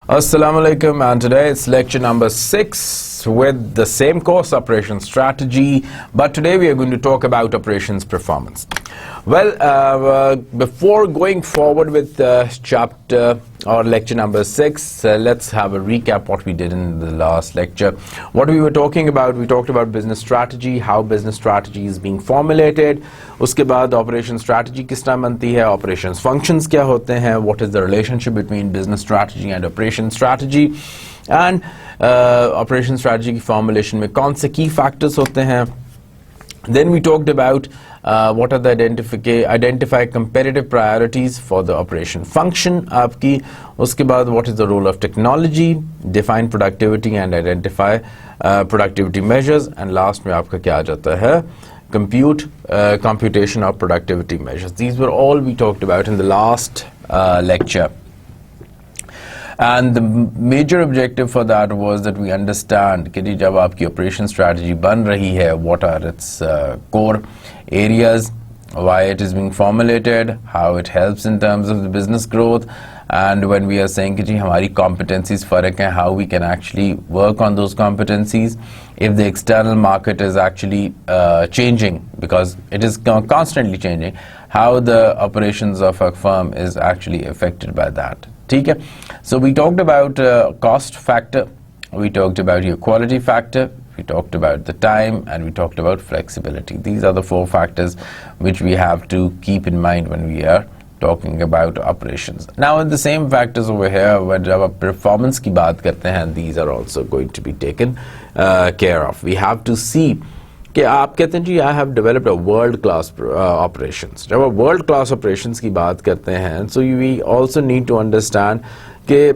Assalamu alaikum, and today it's lecture number 6 with the same course, operations strategy, but today we are going to talk about operations performance. Well, before going forward with chapter or lecture number 6, let's have a recap what we did in the last lecture. What we were talking about, we talked about business strategy, how business strategy is being formulated. उसके बाद operation strategy किस तरह बनती है, operations functions क्या होते हैं, what is the relationship between business strategy and operation strategy, and operation strategy की formulation में कौन से key factors होते हैं. Then we talked about what are the identify competitive priorities for the operation function आपकी. उसके बाद what is the role of technology, define productivity and identify productivity measures, and last में आपका क्या आ जाता है, computation of productivity measures. These were all we talked about in the last lecture. And the major objective for that was that we understand कि जब आपकी operation strategy बन रही है, what are its core areas, why it is being formulated, how it helps in terms of the business growth, and when we are saying कि हमारी competencies फर्क हैं, how we can actually work on those competencies if the external market is actually changing, because it is constantly changing, how the operations of a firm is actually affected by that. Okay. So we talked about cost factor, we talked about your quality factor, we talked about the time, and we talked about flexibility. These are the 4 factors which we have to keep in mind when we are talking about operations. Now in the same factors over here, when jab aap performance ki baat karte hain, these are also going to be taken care of. We have to see कि आप कहते हैं जी I have developed a world class operations. जब आप world class operations की बात करते हैं, so we also need to understand कि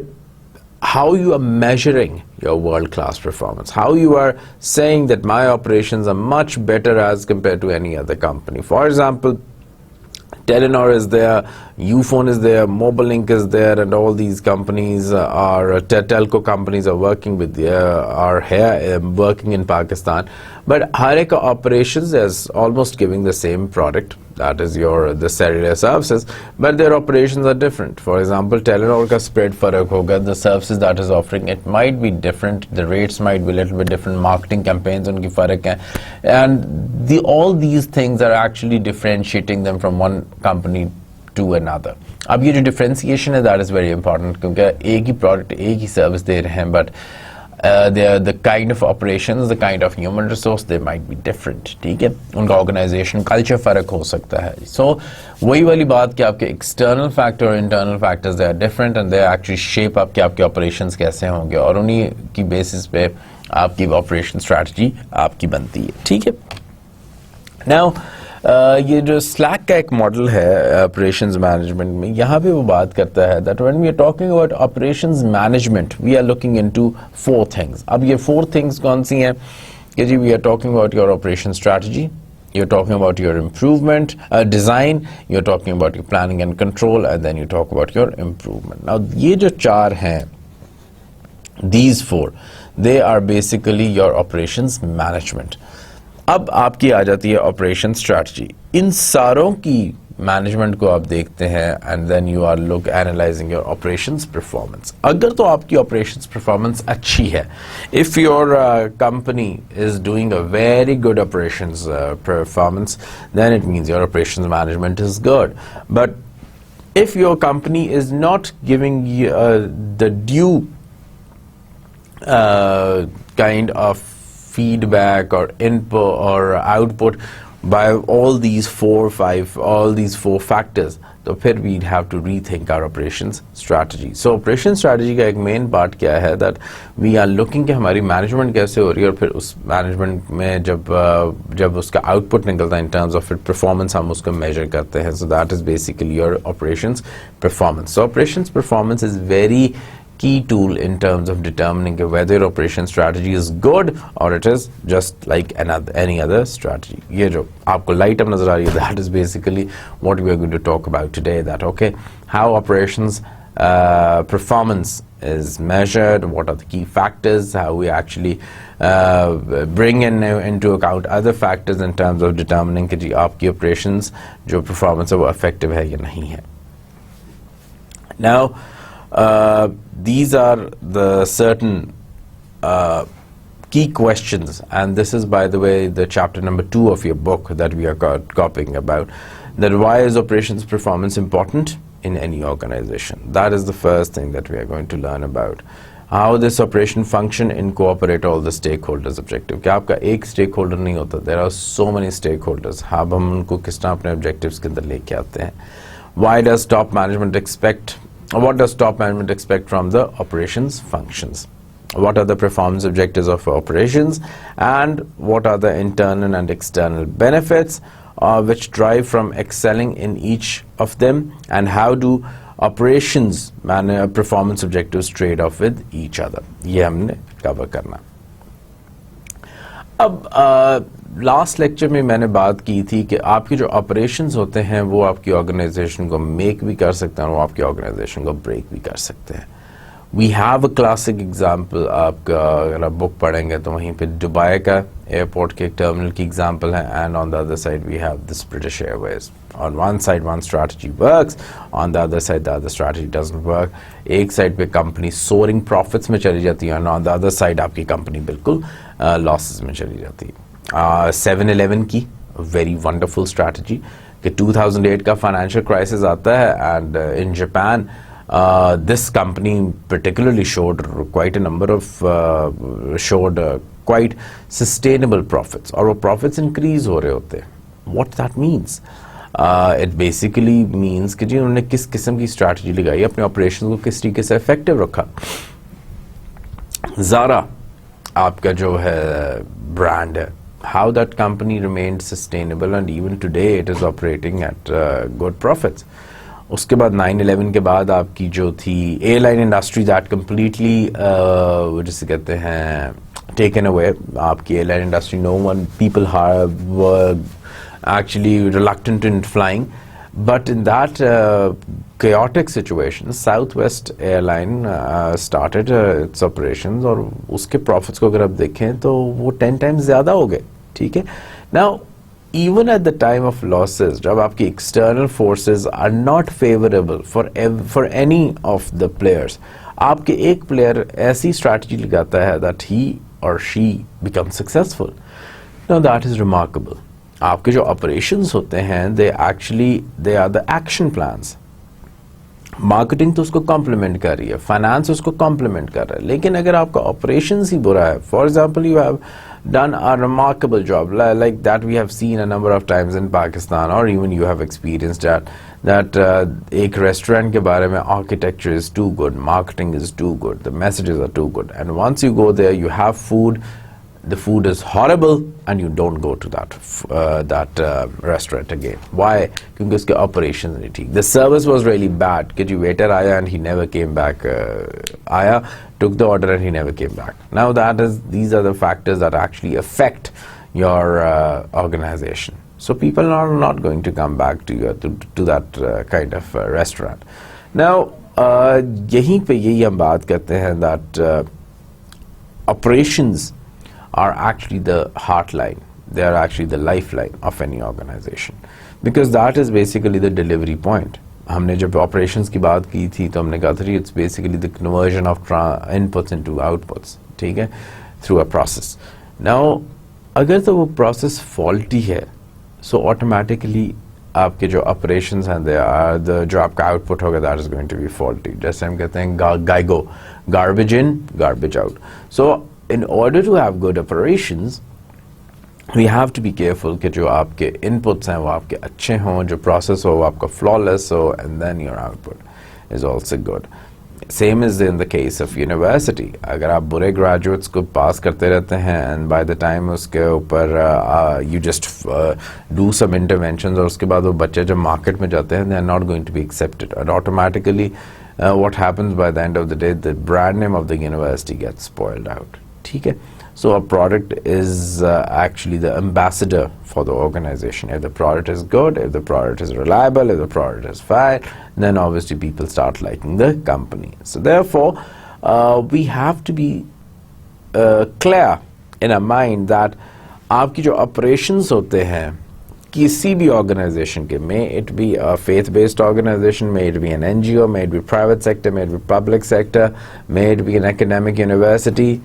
how you are measuring your world class performance, how you are saying that my operations are much better as compared to any other company. For example, Telenor is there, Ufone is there, Mobilink is there, and all these companies are telco companies are working with are here working in Pakistan. But Hareka operations is almost giving the same product, that is the cellular services, but their operations are different. For example, Telenor ka spread farak hoga, the services that is offering, it might be different, the rates might be a little bit different, marketing campaigns unki farak hai, and all these things are actually differentiating them from one company to another. अब ये जो differentiation है, that is very important, क्योंकि एक ही product, एक ही service दे रहे हैं, but the kind of operations, the kind of human resource, they might be different. ठीक है, उनका organization culture फर्क हो सकता है. So वही वाली बात कि आपके external factor और internal factors, they are different and they actually shape up कि आपके operations कैसे होंगे, और उन्हीं की basis पे आपकी operation strategy आपकी बनती है. ठीक है. Now ये जो स्लैक का एक मॉडल है ऑपरेशंस मैनेजमेंट में, यहाँ पे वो बात करता है that when we are talking about operations management, we are looking into 4 things. अब ये 4 things कौन सी हैं कि जी, we are talking about your operation strategy, you're talking about your improvement design, you're talking about your planning and control, and then you talk about your improvement. Now ये जो 4 हैं, these 4, they are basically your operations management. अब आपकी आ जाती है operation strategy. इन सारों की management को आप देखते हैं and then you are look analysing your operations performance. अगर तो आपकी ऑपरेशंस परफॉर्मेंस अच्छी है, if your company is doing a very good operations performance, then it means your operations management is good. But if your company is not giving the due kind of feedback or input or output by all these 4 factors, तो फिर we'd have to rethink our operations strategy. So operation strategy का एक main part क्या है, that we are looking कि हमारी management कैसे हो रही है, और फिर उस management में जब उसका output निकलता है in terms of performance, हम उसको measure करते हैं. So that is basically your operations performance. So operations performance is very key tool in terms of determining whether your operation strategy is good or it is just like any other strategy. ये जो आपको light up नजर आ रही है, that is basically what we are going to talk about today. That okay, how operations performance is measured, what are the key factors, how we actually bring into account other factors in terms of determining कि जी आपकी operations जो performance है वो effective है या नहीं है. Now these are the certain key questions, and this is, by the way, the chapter number 2 of your book that we are copying about, that why is operations performance important in any organization. That is the first thing that we are going to learn about. How this operation function incorporate all the stakeholders objective. कि आपका एक stakeholder नहीं होता, there are so many stakeholders. अब हम उनको किस तरह अपने objectives के अंदर लेके आते हैं. Why does top management expect, or what does top management expect from the operations functions? What are the performance objectives of operations, and what are the internal and external benefits which drive from excelling in each of them, and how do operations performance objectives trade off with each other. ये हमने cover करना. अब last lecture में मैंने बात की थी कि आपके जो ऑपरेशंस होते हैं वो आपकी ऑर्गेनाइजेशन को मेक भी कर सकते हैं और वो आपकी ऑर्गेनाइजेशन को ब्रेक भी कर सकते हैं. We have a classic example. आपका अगर आप बुक पढ़ेंगे तो वहीं पे दुबई का एयरपोर्ट के एक टर्मिनल की एग्जांपल है, and on the other side we have this British Airways. On one side one strategy works, on the other side the other strategy doesn't work. एक साइड पे कंपनी soaring profits में चली जाती है, and on the other side आपकी company बिल्कुल losses में चली जाती है. 7-Eleven की very wonderful strategy कि 2008 का financial crisis आता है, and in Japan this company particularly showed quite a number of quite sustainable profits, और वो profits increase हो रहे होते हैं. What that means? It basically means कि जी उन्होंने किस किस्म की स्ट्रैटेजी लगाई, अपने ऑपरेशन को किस तरीके से इफेक्टिव रखा. ज़ारा आपका जो है ब्रांड है, how that company remained sustainable and even today it is operating at good profits. उसके बाद 9/11 के बाद आपकी जो थी एयरलाइन इंडस्ट्री दैट कम्प्लीटली जिसे कहते हैं taken away. आपकी airline industry, no one people were actually reluctant in flying, but in that chaotic situation Southwest Airline started its operations, और उसके profits को अगर आप देखें तो वो 10 times ज़्यादा हो गए. ठीक है. Now even at the time of losses, जब आपकी external forces are not favorable for any of the players, आपके एक player ऐसी strategy लगाता है that he or she becomes successful. Now that is remarkable. आपके जो operations होते हैं they are the action plans. Marketing तो उसको कॉम्प्लीमेंट कर रही है, फाइनेंस उसको कॉम्प्लीमेंट कर रहा है, लेकिन अगर आपका ऑपरेशंस ही बुरा है, for example you have done a remarkable job like that we have seen a number of times in Pakistan, or even you have experienced that एक restaurant के बारे में architecture is too good, marketing is too good, the messages are too good, and once you go there you have food, the food is horrible, and you don't go to that restaurant again. Why? क्योंकि उसके operations नहीं ठीक. The service was really bad. कि जो waiter आया and he never came back. आया, took the order and he never came back. Now these are the factors that actually affect your organization. So people are not going to come back to that kind of restaurant. Now यहीं पे यही हम बात करते हैं that operations are actually the heartline. They are actually the lifeline of any organization, because that is basically the delivery point. हमने जब operations की बात की थी तो हमने कहा था it's basically the conversion of inputs into outputs, ठीक है, through a process. Now अगर तो वो process faulty है, so automatically आपके जो operations हैं जो आपका output होगा that is going to be faulty. जैसे हम कहते हैं GIGO, garbage in, garbage out. So in order to have good operations, we have to be careful कि जो आपके inputs हैं वो आपके अच्छे हों, जो process हो वो आपका flawless हो, and then your output is also good. Same is in the case of university. अगर आप बुरे graduates को pass करते रहते हैं and by the time उसके ऊपर you just do some interventions, और उसके बाद वो बच्चे जब market में जाते हैं they are not going to be accepted, and automatically what happens by the end of the day, the brand name of the university gets spoiled out. ठीक है. So a product is actually the ambassador for the organization. If the product is good, if the product is reliable, if the product is fine, then obviously people start liking the company. So therefore we have to be clear in our mind that आपकी जो operations होते हैं किसी भी organization के, may it be a faith-based organization, may it be an NGO, may it be private sector, may it be public sector, may it be an academic university,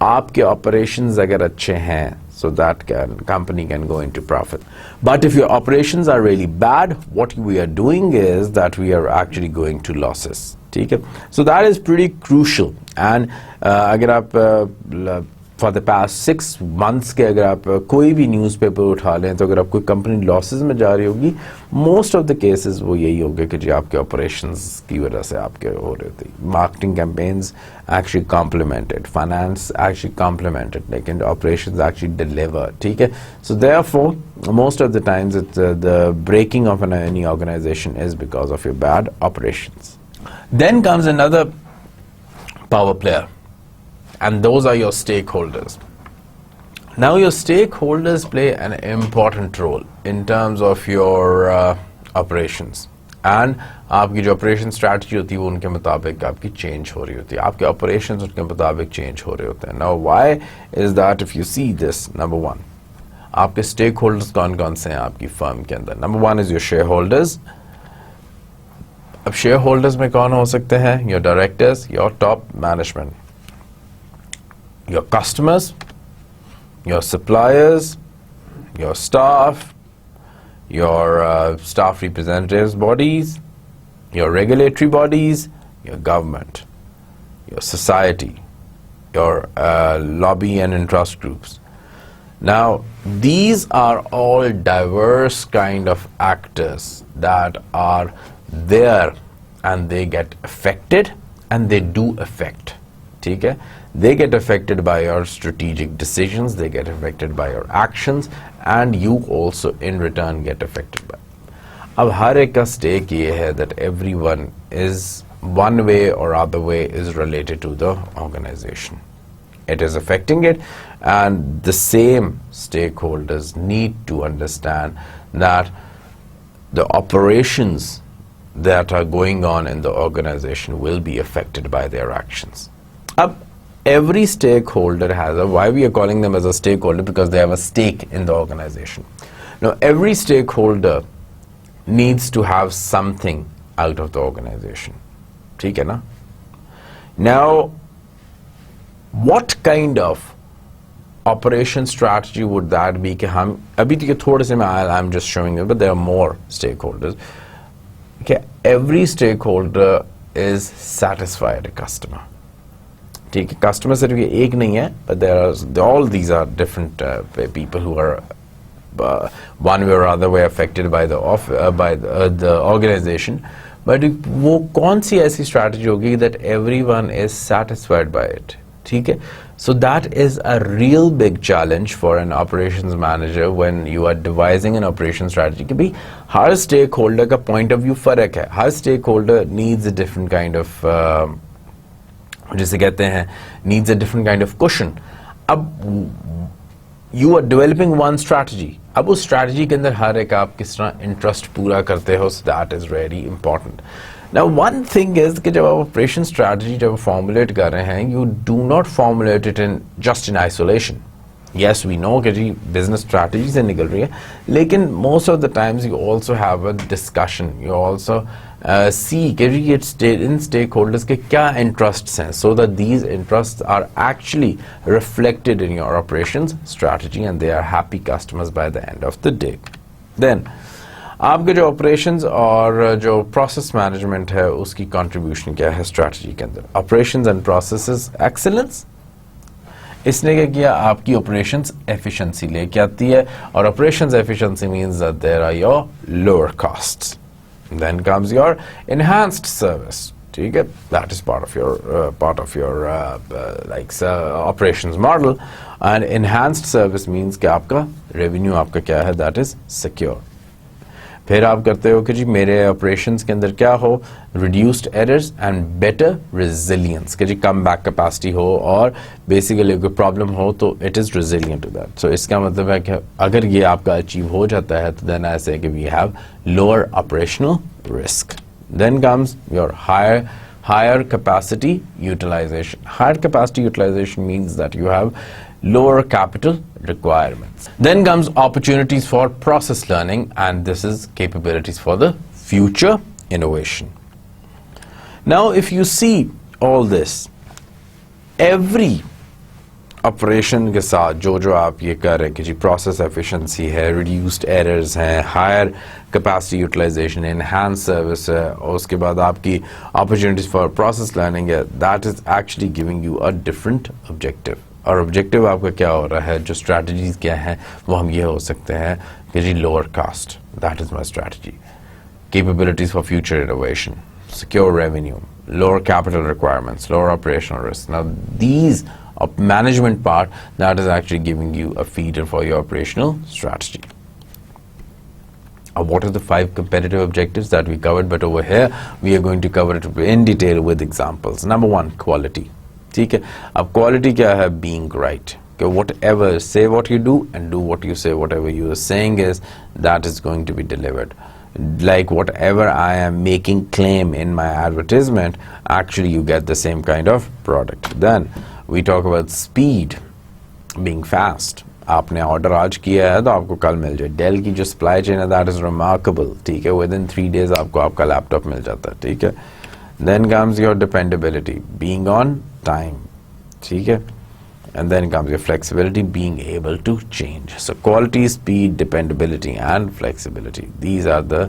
आपके operations अगर अच्छे हैं, so that company can go into profit. But if your operations are really bad, what we are doing is that we are actually going to losses. ठीक है? So that is pretty crucial. And अगर आप for the past 6 months के अगर आप कोई भी newspaper उठा लें, तो अगर आप कोई कंपनी लॉसेस में जा रही होगी, मोस्ट ऑफ द केसेस वो यही होंगे कि जी आपके ऑपरेशंस की वजह से आपके हो रहे थे. Marketing campaigns actually complemented, finance actually complemented, लेकिन ऑपरेशंस एक्चुअली डिलीवर. ठीक है? So therefore most of the times the breaking of any organisation is because of your bad operations. Then comes another power player, and those are your stakeholders. Now your stakeholders play an important role in terms of your operations, and आपकी जो operation strategy होती है वो उनके मुताबिक आपकी change हो रही होती है, आपके operations उनके मुताबिक change हो रहे होते हैं. Now why is that? If you see this, number one, आपके stakeholders कौन कौन से हैं आपकी firm के अंदर? Number one is your shareholders. अब shareholders में कौन हो सकते हैं? Your directors, your top management, your customers, your suppliers, your staff, your staff representatives bodies, your regulatory bodies, your government, your society, your lobby and interest groups. Now these are all diverse kind of actors that are there, and they get affected, and they do affect. ठीक है? They get affected by your strategic decisions, they get affected by your actions, and you also in return get affected by. अब हर एक का stake ये है that everyone is one way or other way is related to the organization. It is affecting it, and the same stakeholders need to understand that the operations that are going on in the organization will be affected by their actions. Ab every stakeholder has a, why we are calling them as a stakeholder, because they have a stake in the organization. Now every stakeholder needs to have something out of the organization. ठीक है ना? Now what kind of operation strategy would that be? कि हम अभी तो थोड़े से I'm just showing you, but there are more stakeholders. Okay, every stakeholder is satisfied a customer. ठीक है? Customer सिर्फ ये एक नहीं है, but there are all these are different people who are one way or other way affected by the organization. But वो कौन सी ऐसी strategy होगी that everyone is satisfied by it? ठीक है? So that is a real big challenge for an operations manager when you are devising an operation strategy. कि भाई हर stakeholder का point of view फर्क है, हर stakeholder needs a different kind of जिसे कहते हैं needs a different kind of cushion. अब you are developing one strategy. अब उस strategy के अंदर हर एक आप किस तरह interest पूरा करते हो, so that is very important. Now one thing is कि जब आप operation strategy जब formulate कर रहे हैं, you do not formulate it just in isolation. Yes, we know कि जी business strategy से निकल रही है, लेकिन most of the times you also have a discussion. You also see कि इन stakeholders के क्या interests हैं, so that these interests are actually reflected in your operations strategy, and they are happy customers by the end of the day. Then आपके जो operations और जो process management है उसकी contribution क्या है strategy के अंदर? Operations and processes excellence. इसने क्या किया? आपकी operations efficiency लेके आती है, और operations efficiency means that there are your lower costs. Then comes your enhanced service. ठीक है? That is part of your operations model, and enhanced service means कि आपका revenue आपका क्या है? That is secure. फिर आप करते हो कि जी मेरे operations के अंदर क्या हो? Reduced errors and better resilience, कि जी कम बैक कैपेसिटी हो, और बेसिकली कोई प्रॉब्लम हो तो it is resilient to that. So इसका मतलब है कि अगर ये आपका अचीव हो जाता है तो then I say कि we have lower operational risk. Then comes your higher capacity utilization. Higher capacity utilization means that you have lower capital requirements. Then comes opportunities for process learning, and this is capabilities for the future innovation. Now if you see all this, every operation के साथ जो आप ये कर रहे हैं कि जी प्रोसेस एफिशिएंसी है, रिड्यूस्ड एरर्स हैं, higher capacity utilization, enhance service है, और उसके बाद आपकी अपॉर्चुनिटीज फॉर प्रोसेस लर्निंग है, that is actually giving you a different objective. और ऑब्जेक्टिव आपका क्या हो रहा है, जो स्ट्रैटेजीज क्या हैं वो हम ये हो सकते हैं कि जी lower cost, that is my strategy. Capabilities for future innovation, secure revenue, lower capital requirements, lower operational risk. Now these management part, that is actually giving you a feeder for your operational strategy. What are the 5 competitive objectives that we covered, but over here we are going to cover it in detail with examples. Number 1, quality. ठीक है, अब quality क्या है? Being right. Okay, whatever, say what you do and do what you say. Whatever you are saying is, that is going to be delivered. Like whatever I am making claim in my advertisement, actually you get the same kind of product. Then we talk about speed, being fast. आपने order आज किया है तो आपको कल मिल जाए. Del की जो सप्लाई चेन है, दैट इज रिमार्केबल. ठीक है, विदिन 3 days आपको आपका लैपटॉप मिल जाता है. ठीक है. Then comes your dependability, being on time. ठीक है. And then comes your flexibility, being able to change. So quality, speed, dependability and flexibility, these are the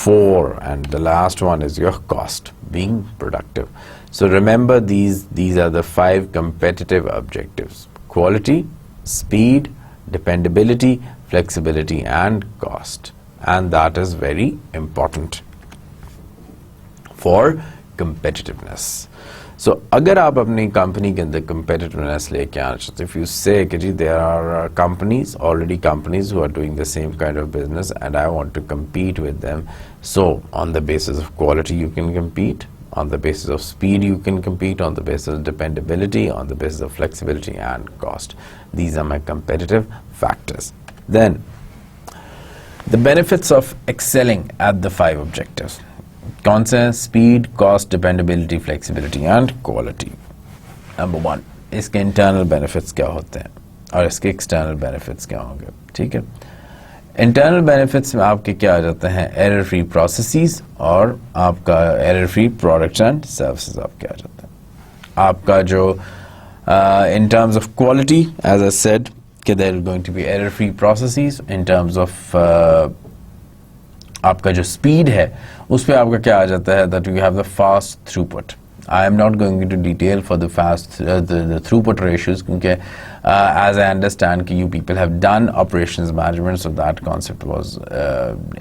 4, and the last one is your cost, being productive. So remember, these are the 5 competitive objectives: quality, speed, dependability, flexibility and cost. And that is very important for competitiveness. So अगर आप अपनी company के अंदर competitiveness लेके आना चाहते, if you say कि जी there are companies who are doing the same kind of business and I want to compete with them, so on the basis of quality you can compete, on the basis of speed you can compete, on the basis of dependability, on the basis of flexibility and cost. These are my competitive factors. Then the benefits of excelling at the 5 objectives. कौन से? Speed, cost, dependability, flexibility and quality. Number 1, इसके internal benefits क्या होते हैं और इसके external benefits क्या होंगे. ठीक है. इंटरनल बेनिफिट्स में आपके क्या आ जाते हैं? एरर फ्री प्रोसेसेस और आपका error free products and services आपके आ जाते हैं. आपका जो in terms of quality, as I said कि there is going to be error free processes. In terms of आपका जो स्पीड है उस पे आपका क्या आ जाता है, that you have the fast throughput. I am not going to detail for the fast the throughput ratios, क्योंकि एज आई अंडरस्टैंड कि you people have done operations management, so that concept was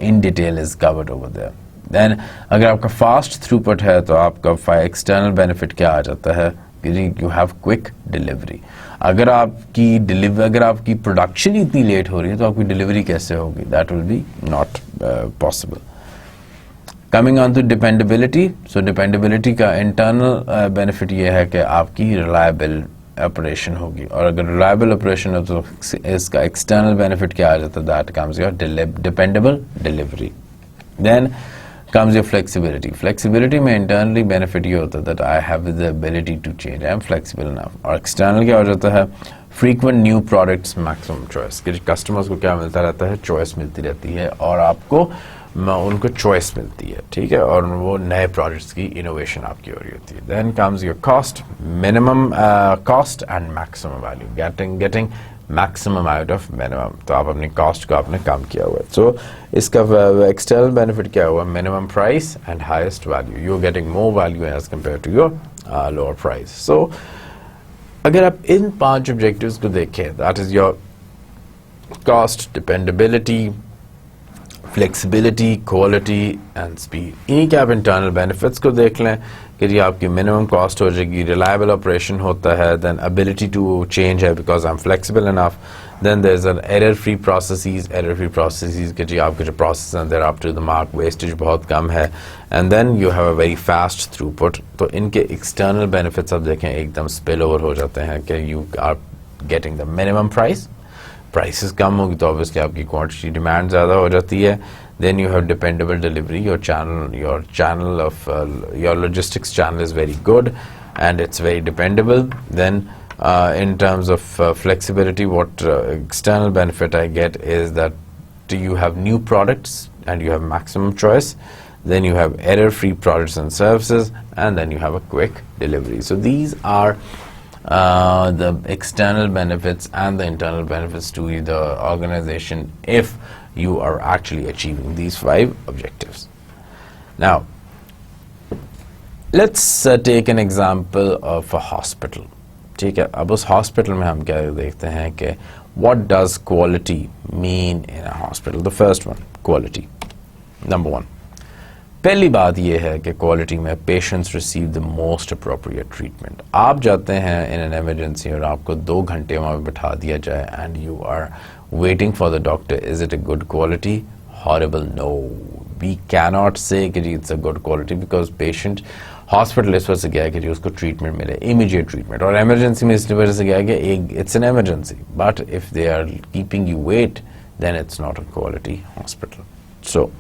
in detail is covered over there. देन अगर आपका fast throughput है तो आपका external benefit क्या आ जाता है कि यू हैव क्विक डिलीवरी. अगर आपकी प्रोडक्शन इतनी लेट हो रही है तो आपकी डिलीवरी कैसे होगी? That will be not possible. Coming on to dependability. So dependability का इंटरनल बेनिफिट ये है कि आपकी रिलायबल ऑपरेशन होगी, और अगर रिलायबल ऑपरेशन हो तो इसका एक्सटर्नल बेनिफिट क्या आ जाता है? That comes your dependable delivery. Then comes your flexibility. Flexibility में internally benefit ये होता है that I have the ability to change. I am flexible enough. और external क्या हो जाता है? Frequent new products, maximum choice. कि customers को क्या मिलता रहता है? Choice मिलती रहती है और आपको उनको choice मिलती है. ठीक है, और वो नए products की innovation आपकी हो रही होती है. Then comes your cost, minimum cost and maximum value. Getting maximum out of minimum. तो आप अपनी cost को आपने कम किया हुआ है. So इसका external benefit क्या हुआ? Minimum price and highest value. You're getting more value as compared to your lower price. So अगर आप इन 5 objectives को देखें, that is your cost, dependability, flexibility, quality and speed. इन्हीं के आप internal benefits को देख लें कि जी आपकी मिनिमम कॉस्ट हो जाएगी, रिलायबल ऑपरेशन होता है, देन एबिलिटी टू चेंज है because I am flexible enough, then there is an error free processes कि जी आपके जो प्रोसेस हैं there up to the mark, wastage बहुत कम है, and then you have a very fast throughput. तो इनके एक्सटर्नल बेनिफिट्स आप देखें एकदम स्पिल ओवर हो जाते हैं कि you are getting the minimum prices कम होगी तो ऑब्वियसली आपकी क्वांटिटी डिमांड ज़्यादा हो जाती है. Then you have dependable delivery. Your logistics channel is very good and it's very dependable. Then in terms of flexibility, what external benefit I get is that you have new products and you have maximum choice, then you have error-free products and services, and then you have a quick delivery. So these are the external benefits and the internal benefits to the organization if you are actually achieving these 5 objectives. Now, let's take an example of a hospital. ठीक है, अब उस hospital में हम क्या देखते हैं कि what does quality mean in a hospital? The first one, quality. Number 1. पहली बात ये है कि क्वालिटी में patients receive the most appropriate treatment. आप जाते हैं इन एन एमरजेंसी और आपको 2 घंटे वहाँ पे बैठा दिया जाए and you are waiting for the doctor. Is it a good quality? Horrible. No, we cannot say कि जी it's a good quality because patient hospital इस वजह से गया है कि जी उसको ट्रीटमेंट मिले, इमीडिएट ट्रीटमेंट. और एमरजेंसी में इस वजह से गया है कि it's an emergency, but if they are keeping you wait then it's not a quality hospital. So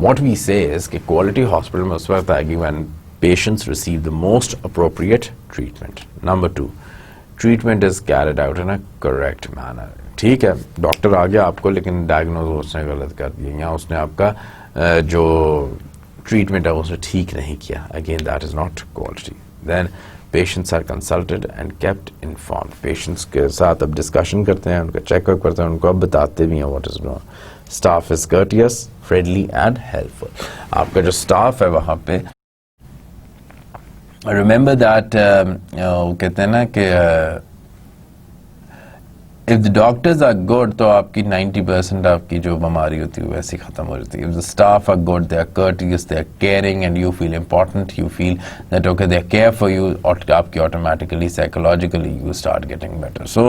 what we say is कि quality hospital में उस वक्त आएगी when patients receive the most appropriate treatment. Number 2, treatment is carried out in a correct manner. ठीक है, doctor आ गया आपको लेकिन डायग्नोज उसने गलत कर दिया या उसने आपका जो ट्रीटमेंट है उसने ठीक नहीं किया. Again, that is not quality. Then patients are consulted and kept informed. Patients के साथ अब डिस्कशन करते हैं, उनका चेकअप करते हैं, उनको अब बताते भी हैं what is wrong. Staff is courteous, friendly and helpful. आपका जो staff है वहाँ पे remember that वो कहते हैं ना कि if the doctors are good तो आपकी 90% आपकी जो बीमारी होती है वैसे ही खत्म हो जाती है. If the staff are good, they are courteous, they are caring and you feel important, you feel that okay they care for you, और आपकी automatically psychologically you start getting better. So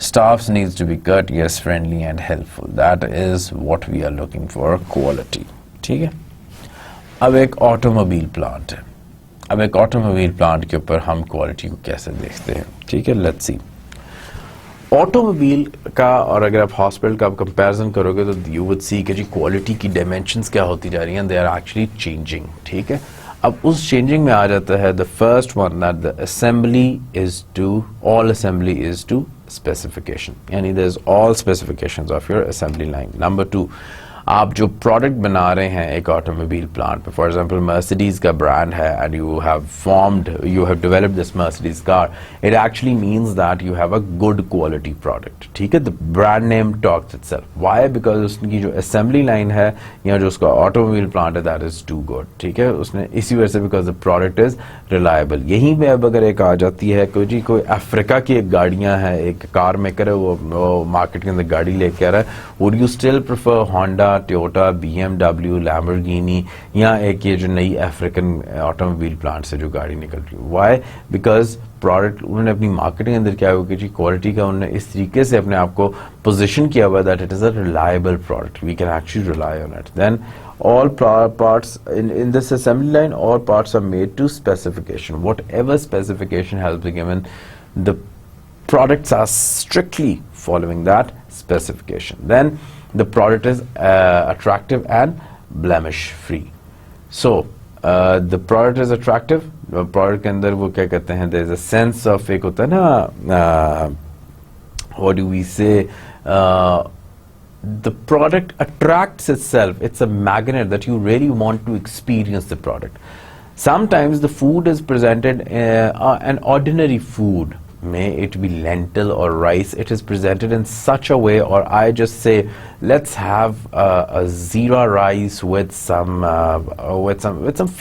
staffs needs to be courteous, friendly and helpful. That is what we are looking for, quality. ठीक है. अब एक automobile plant है. अब एक automobile plant के ऊपर हम क्वालिटी को कैसे देखते हैं. ठीक है, लेट्स सी. ऑटोमोबाइल का और अगर आप हॉस्पिटल का आप कंपैरिजन करोगे तो यू वुड सी कि जी क्वालिटी की डायमेंशंस क्या होती जा रही हैं. They are actually changing. ठीक है, अब उस चेंजिंग में आ जाता है the first one that the assembly is to all assembly is to specification, यानी there is all specifications of your assembly line. Number 2, आप जो प्रोडक्ट बना रहे हैं एक ऑटोमोबाइल प्लांट पे, फॉर एग्जांपल मर्सिडीज का ब्रांड है and you have developed this Mercedes car, it actually means that you have a good quality product. ठीक है, the brand name talks itself. Why? Because उसकी जो असेंबली लाइन है या जो उसका ऑटोमोबाइल प्लांट है दैट इज टू गुड. ठीक है, उसने इसी वजह से because the product is reliable. यहीं पे अब अगर एक आ जाती है कोई अफ्रीका की एक गाड़ियां हैं, एक कार मेकर है वो मार्केट के अंदर गाड़ी लेके आ रहा है, would you still prefer Honda, Toyota, BMW, Lamborghini या एक ये जो नई अफ्रीकन ऑटोमोबाइल प्लांट से जो गाड़ी निकल रही है? व्हाई? बिकॉज प्रोडक्ट उन्होंने अपनी मार्केटिंग अंदर क्या हुआ कि जी क्वालिटी का उन्होंने इस तरीके से अपने आप को पोजीशन किया हुआ that it is a reliable product, we can actually rely on it. Then all parts in this assembly line, all parts are made to specification. Whatever specification has been given, the products are strictly following that specification. Then the product is attractive and blemish free. So the product is attractive. The product के अंदर वो क्या कहते हैं, there is a sense of एक होता है ना, what do we say, the product attracts itself. It's a magnet that you really want to experience the product. Sometimes the food is presented an ordinary food, may it be lentil or rice, it is presented in such a way, or I just say let's have a zira rice with some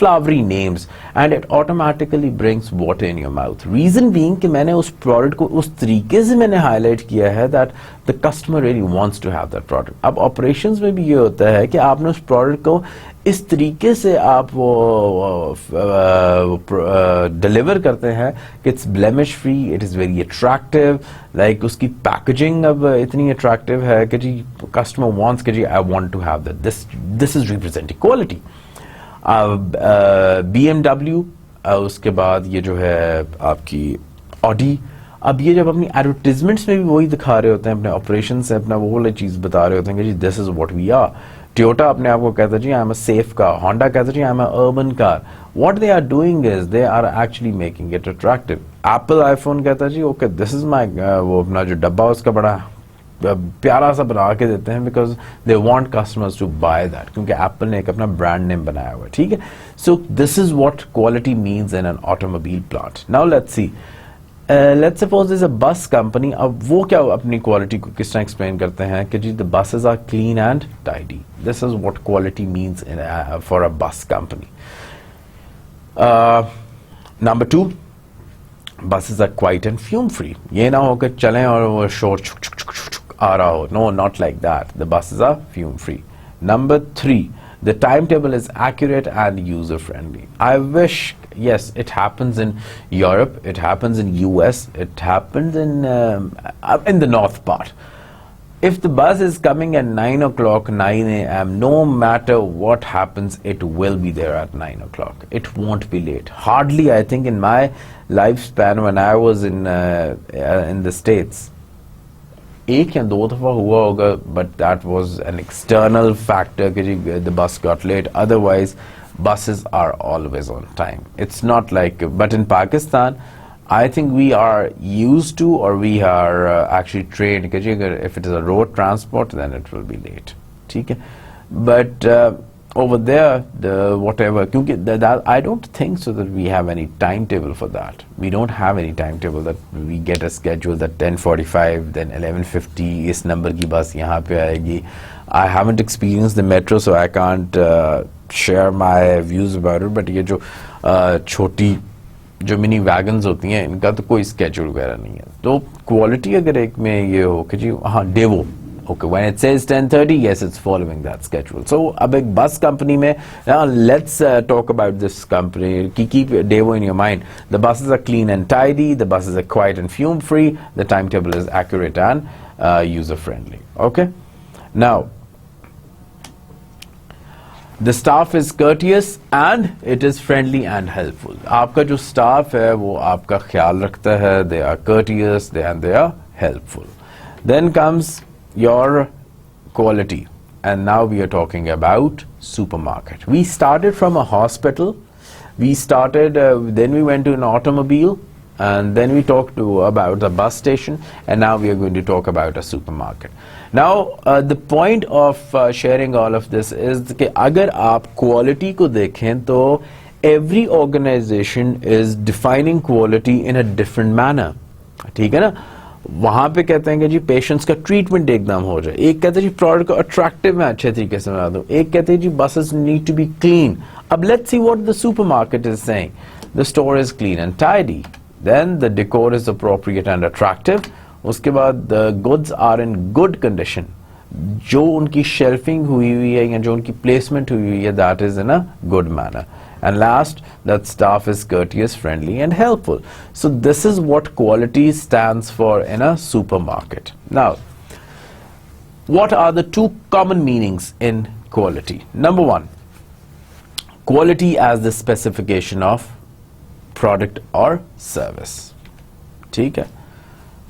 flowery names and it automatically brings water in your mouth. Reason being कि मैंने उस product को उस तरीके से मैंने highlight किया है that the customer really wants to have that product. अब operations में भी ये होता है कि आपने उस product को इस तरीके से आप वो डिलीवर करते हैं कि it's blemish free, it is very attractive, like उसकी पैकेजिंग अब इतनी अट्रैक्टिव है कि जी कस्टमर वांट्स कि जी I want to have that, this is representing quality. BMW, उसके बाद ये जो है आपकी ऑडी. अब ये जब अपनी एडवर्टीजमेंट्स में भी वही दिखा रहे होते हैं, अपने ऑपरेशन से अपना वो वाली चीज़ बता रहे होते हैं कि जी this is what we are. Toyota अपने आप को कहता है जी I am a safe car, Honda कहता है जी I am a urban car. What they are doing is they are actually making it attractive. Apple iPhone कहता है जी ओके दिस इज माई, वो अपना जो डब्बा उसका बड़ा प्यारा सा बना के देते हैं because they want customers to buy that, क्योंकि एप्पल ने एक अपना ब्रांड नेम बनाया हुआ है, ठीक है. So this is what quality means in an automobile plant. Now let's see, let's suppose is a bus company. अब वो क्या अपनी क्वालिटी को किस तरह एक्सप्लेन करते हैं कि जी the buses are clean and tidy. This is what quality means for a bus company. Number 2, buses are quiet and fume free. ये ना हो कि चलें और वो शोर छुक छुक छुक छुक छुक आ रहा हो. No, not like that. The buses are fume free. Number 3, the timetable is accurate and user friendly. I wish, yes, it happens in Europe, it happens in US, it happens in the north part. If the bus is coming at 9 o'clock, 9 a.m., no matter what happens, it will be there at 9 o'clock. It won't be late. Hardly, I think, in my lifespan when I was in the States, एक या दो दफा हुआ होगा, but that was an external factor कि the bus got late. Otherwise, buses are always on time. It's not like, but in Pakistan, I think we are used to, or we are actually trained कि if it is a road transport, then it will be late. ठीक है? But over there, the whatever, क्योंकि that I don't think so that we have any timetable for that. We don't have any timetable that we get a schedule that 10:45, then 11:50 इस number की बस यहाँ पे आएगी. I haven't experienced the metro, so I can't share my views about it. But ये जो छोटी जो मिनी वैगन्स होती हैं इनका तो कोई स्केड्यूल वगैरह नहीं है. तो क्वालिटी अगर एक में ये हो कि जी हाँ Daewoo okay when it says 10:30 yes it's following that schedule. So अब एक बस कंपनी में let's talk about this company की keep Daewoo in your mind. The buses are clean and tidy, the buses are quite and fume free, the time table is accurate and user friendly. Okay now The staff is courteous and it is friendly and helpful. आपका जो staff है वो आपका ख्याल रखता है. They are courteous and they are helpful. Then comes your quality, and now we are talking about supermarket. We started from a hospital. We started. Then we went to an automobile, and then we talked about the bus station, and now we are going to talk about a supermarket. Now the point of sharing all of this is कि अगर आप quality को देखें तो every organization is defining quality in a different manner. ठीक है ना? वहाँ पे कहते हैं कि जी पेशेंट्स का ट्रीटमेंट एकदम हो जाए. एक कहते हैं जी प्रोडक्ट को अट्रैक्टिव में अच्छे तरीके से बना दो. एक कहते हैं जी buses need to be clean. अब let's see what the supermarket is saying. The store is clean and tidy. Then the decor is appropriate and attractive. उसके बाद the goods are in good condition. जो उनकी shelving हुई हुई है या जो उनकी प्लेसमेंट हुई हुई है that is in a good manner. And last, that staff is courteous, friendly and helpful. So this is what quality stands for in a supermarket. Now, what are the two common meanings in quality? Number 1, quality as the specification of product or service. ठीक है?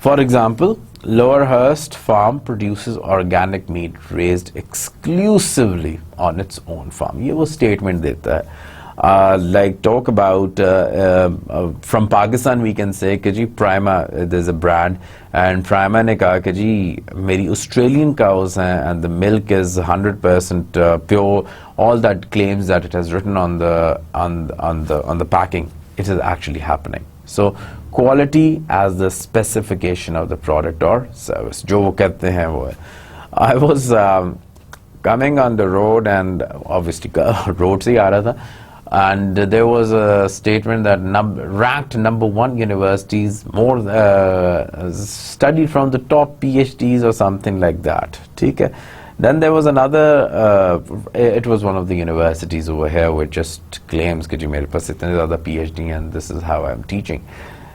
For example, Lowerhurst Farm produces organic meat raised exclusively on its own farm. ये वो statement देता है. Like talk about from Pakistan we can say कि जी Prima, there's a brand, and Prima ने कहा कि जी मेरी Australian cows हैं and the milk is 100% pure. All that claims that it has written on the packing, it is actually happening. So quality as the specification of the product or service. जो वो कहते हैं वो है. I was coming on the road and obviously road से ही आ रहा था, and there was a statement that ranked number 1 universities more studied from the top PhDs or something like that. ठीक है? Then there was another, it was one of the universities over here which just claims कि जी मेरे पास इतने ज़्यादा PhD and this is how I'm teaching.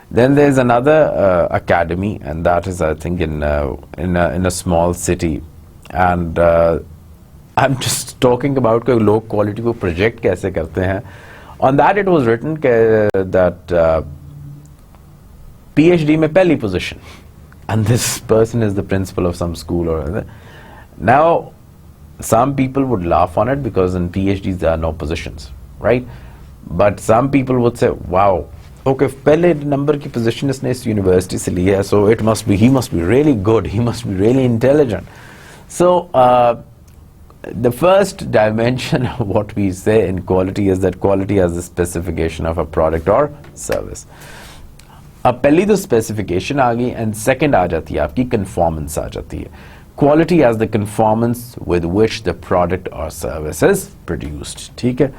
Then there's another academy, and that is I think in a small city, and I'm just talking about कि लोग quality को project कैसे करते हैं. On that it was written that PhD में पहली position, and this person is the principal of some school or other. Now, some people would laugh on it because in PhDs there are no positions, right? But some people would say, wow, okay, पहले number की position इसने इस university से ली है, so he must be really good, he must be really intelligent. So the first dimension of what we say in quality is that quality has the specification of a product or service. अब पहली तो specification आ गई, and second आ जाती है आपकी conformance आ जाती है. Quality has the conformance with which the product or service is produced. ठीक है?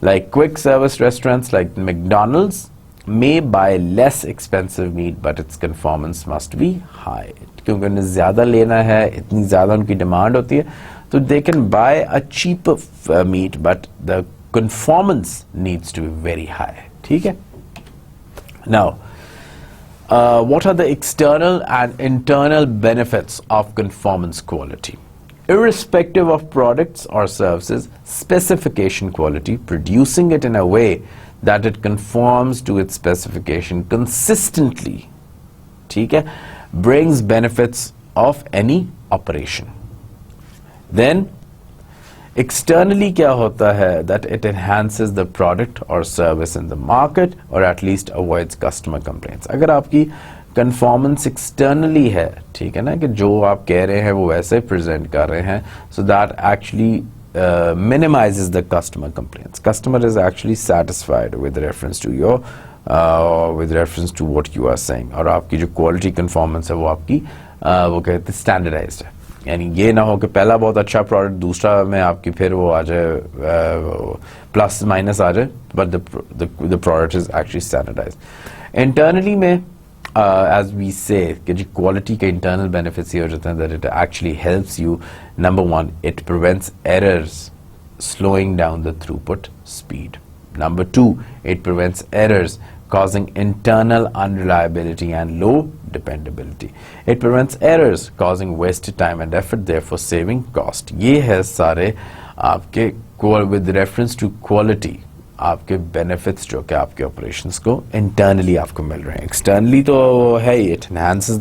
Like quick service restaurants like McDonald's may buy less expensive meat, but its conformance must be high. क्योंकि उन्हें ज़्यादा लेना है, इतनी ज़्यादा उनकी डिमांड होती है, तो they can buy a cheaper meat, but the conformance needs to be very high. ठीक है? Now, what are the external and internal benefits of conformance quality? Irrespective of products or services, specification quality, producing it in a way that it conforms to its specification consistently, ठीक है, brings benefits of any operation. Then, externally क्या होता है, that it enhances the product or service in the market or at least avoids customer complaints. अगर आपकी conformance externally है, ठीक है ना, कि जो आप कह रहे हैं वो वैसे present कर रहे हैं, so that actually minimizes the customer complaints. Customer is actually satisfied with reference to your with reference to what you are saying. और आपकी जो quality conformance है वो आपकी वो कहते हैं standardized है. यानी ये ना हो कि पहला बहुत अच्छा प्रोडक्ट, दूसरा में आपकी फिर वो आ जाए प्लस माइनस आ जाए, but the product is actually standardized. Internally में एज वी से कि जी क्वालिटी के इंटरनल बेनिफिट्स ये हो जाते हैं that it actually helps you. Number one, it prevents errors, slowing down the throughput speed. Number two, it prevents errors causing internal unreliability and low dependability. It prevents errors causing wasted time and effort, therefore saving cost. ये है सारे आपके with reference to quality आपके benefits जो कि आपके operations को internally आपको मिल रहे हैं. Externally तो है, it enhances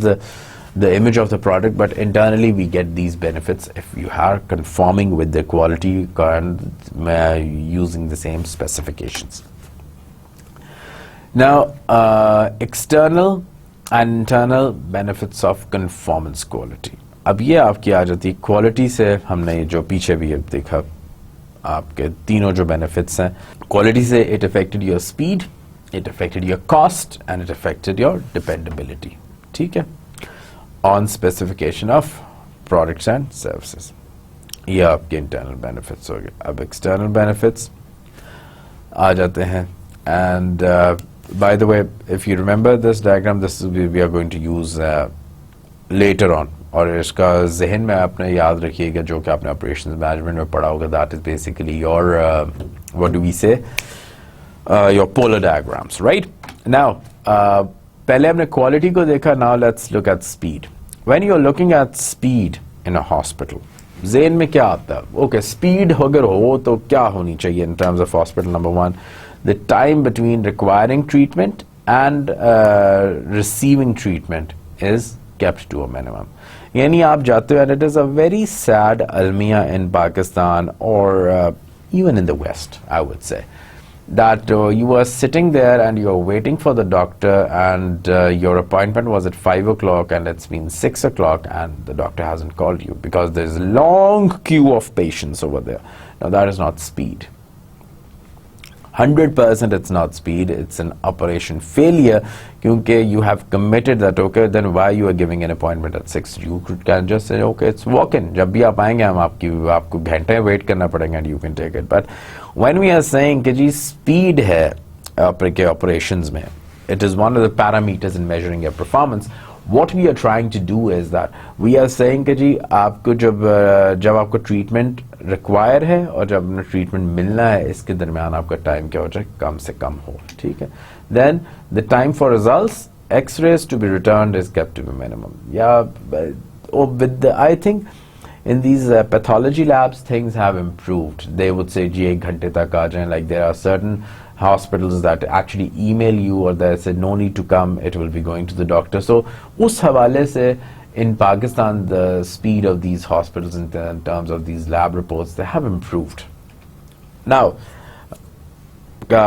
the image of the product, but internally we get these benefits if you are conforming with the quality and using the same specifications. Now, external and internal benefits of conformance quality. अब ये आपकी आ जाती quality से. हमने जो पीछे भी देखा आपके तीनों जो benefits हैं क्वालिटी से, it affected your speed, it affected your cost, and it affected your dependability. ठीक है? On specification of products and services. ये आपके internal benefits हो गए. अब external benefits आ जाते हैं. And by the way, if you remember this diagram, this is we are going to use later on. और इसका जहन में आपने याद रखिएगा जो कि आपने operations management में पढ़ा होगा. That is basically your what do we say? Your polar diagrams, right? Now, पहले हमने quality को देखा. Now let's look at speed. When you are looking at speed in a hospital, ज़हन में क्या आता है? Okay, speed अगर हो तो क्या होनी चाहिए in terms of hospital? Number one, the time between requiring treatment and receiving treatment is kept to a minimum. यानी आप जाते हो, and it is a very sad almia in Pakistan or even in the West, I would say, that you are sitting there and you are waiting for the doctor, and your appointment was at 5 o'clock and it's been 6 o'clock and the doctor hasn't called you because there's a long queue of patients over there. Now that is not speed. 100% it's not speed, it's an operation failure. Kyunke you have committed that, okay, then why you are giving an appointment at 6? You can just say, okay, it's walk-in. Jab bhi aap aayenge, hum aapko ghante wait karna padega and you can take it. But when we are saying कि जी speed है आपके operations में, it is one of the parameters in measuring your performance. What we are trying to do is that we are saying कि जी आपको जब आपको treatment require है और जब treatment मिलना है, इसके दरमियान आपका time क्या हो जाए, कम से कम हो. ठीक है? Then the time for results, X-rays to be returned is kept to a minimum. Yeah, with the, I think in these pathology labs things have improved. They would say ji 1 ghante tak aa jaye. Like there are certain hospitals that actually email you or they say no need to come, it will be going to the doctor. So us hawale se in Pakistan the speed of these hospitals in terms of these lab reports, they have improved. Now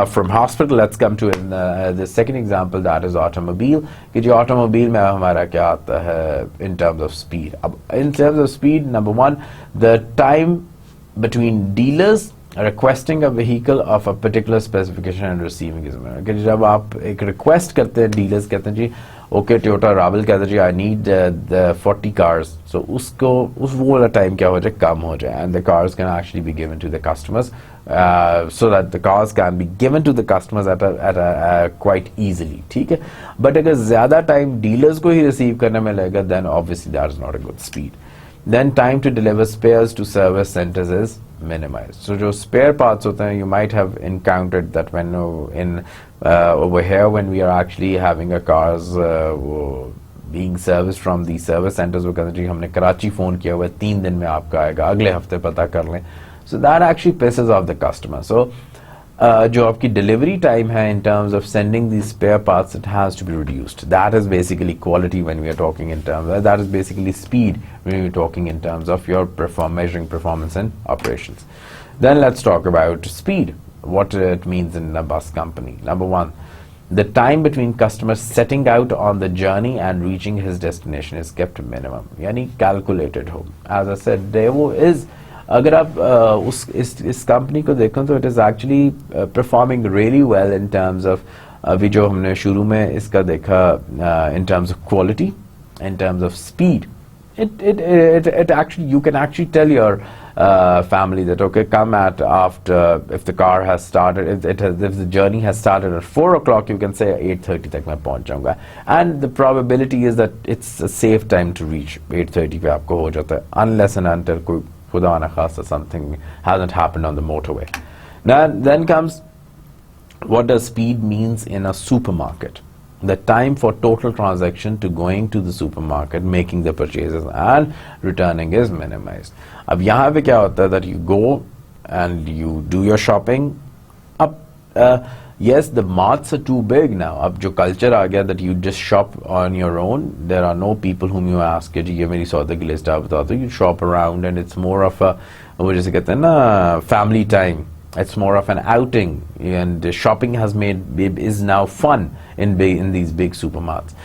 from hospital, let's come to the second example, that is automobile. कि जो automobile में हमारा क्या आता है in terms of speed. In terms of speed, number one, the time between dealers requesting a vehicle of a particular specification and receiving is कि जब आप एक request करते हैं, dealers कहते हैं जी ओके टोयोटा रावल कहता है जी आई नीड द 40 कार्स, सो उसको उस वो वाला टाइम क्या हो जाए, कम हो जाए, and the cars can actually be given to the customers so that the cars can be given to the customers at a quite easily. ठीक है, बट अगर ज़्यादा टाइम डीलर्स को ही रिसीव करने में लगेगा, then obviously that is not a good speed. Then time to deliver spares to service centers is minimized. So जो spare parts होते हैं, you might have encountered that when in over here when we are actually having a cars being serviced from the service centers, वो कहते हैं जी हमने Karachi phone किया हुआ है, 3 दिन में आपका आएगा, अगले हफ्ते पता कर लें. So that actually pisses off the customer. So जो आपकी delivery time है in terms of sending these spare parts, it has to be reduced. That is basically quality when we are talking in terms of, that is basically speed when we are talking in terms of your measuring performance in operations. Then let's talk about speed, what it means in a bus company. Number one, the time between customers setting out on the journey and reaching his destination is kept minimum, यानी calculated हो. As I said, there is अगर आप इस company को देखें तो it is actually performing really well in terms of अभी जो हमने शुरू में इसका देखा इन terms of quality, in terms of speed. it actually, you can actually tell your family that okay, come at after, if the car has started, if the journey has started at 4 o'clock, you can say 8:30 तक मैं पहुंच जाऊंगा, and the probability is that it's a safe time to reach. 8:30 पे आपको हो जाता है, unless and until कोई खुदा ना खास्ता something hasn't happened on the motorway. Then comes what does speed means in a supermarket. The time for total transaction to going to the supermarket, making the purchases and returning is minimized. अब यहाँ पे क्या होता है that you go and you do your shopping. अब yes, the marts are too big now. अब जो culture आ गया that you just shop on your own. There are no people whom you ask कि ये मेरी सौदे की लिस्ट आप बता दो. You shop around and it's more of a, वो जैसे कहते हैं ना, family time. It's more of an outing, and shopping is now fun in these big supermarkets.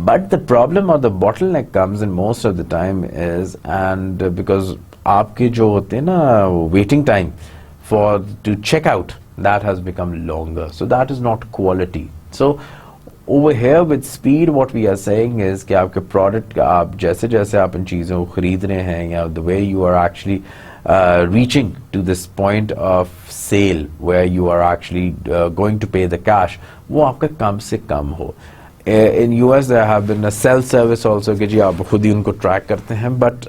But the problem or the bottleneck comes in most of the time is, and because आपके जो होते हैं ना waiting time to check out, that has become longer. So that is not quality. So over here with speed, what we are saying is कि आपके product का आप जैसे आप इन चीज़ों को खरीद रहे हैं, या the way you are actually reaching to this point of sale where you are actually going to pay the cash, वो आपका कम से कम हो. In US there have been a self-service also कि जी आप खुद ही उनको track करते हैं, but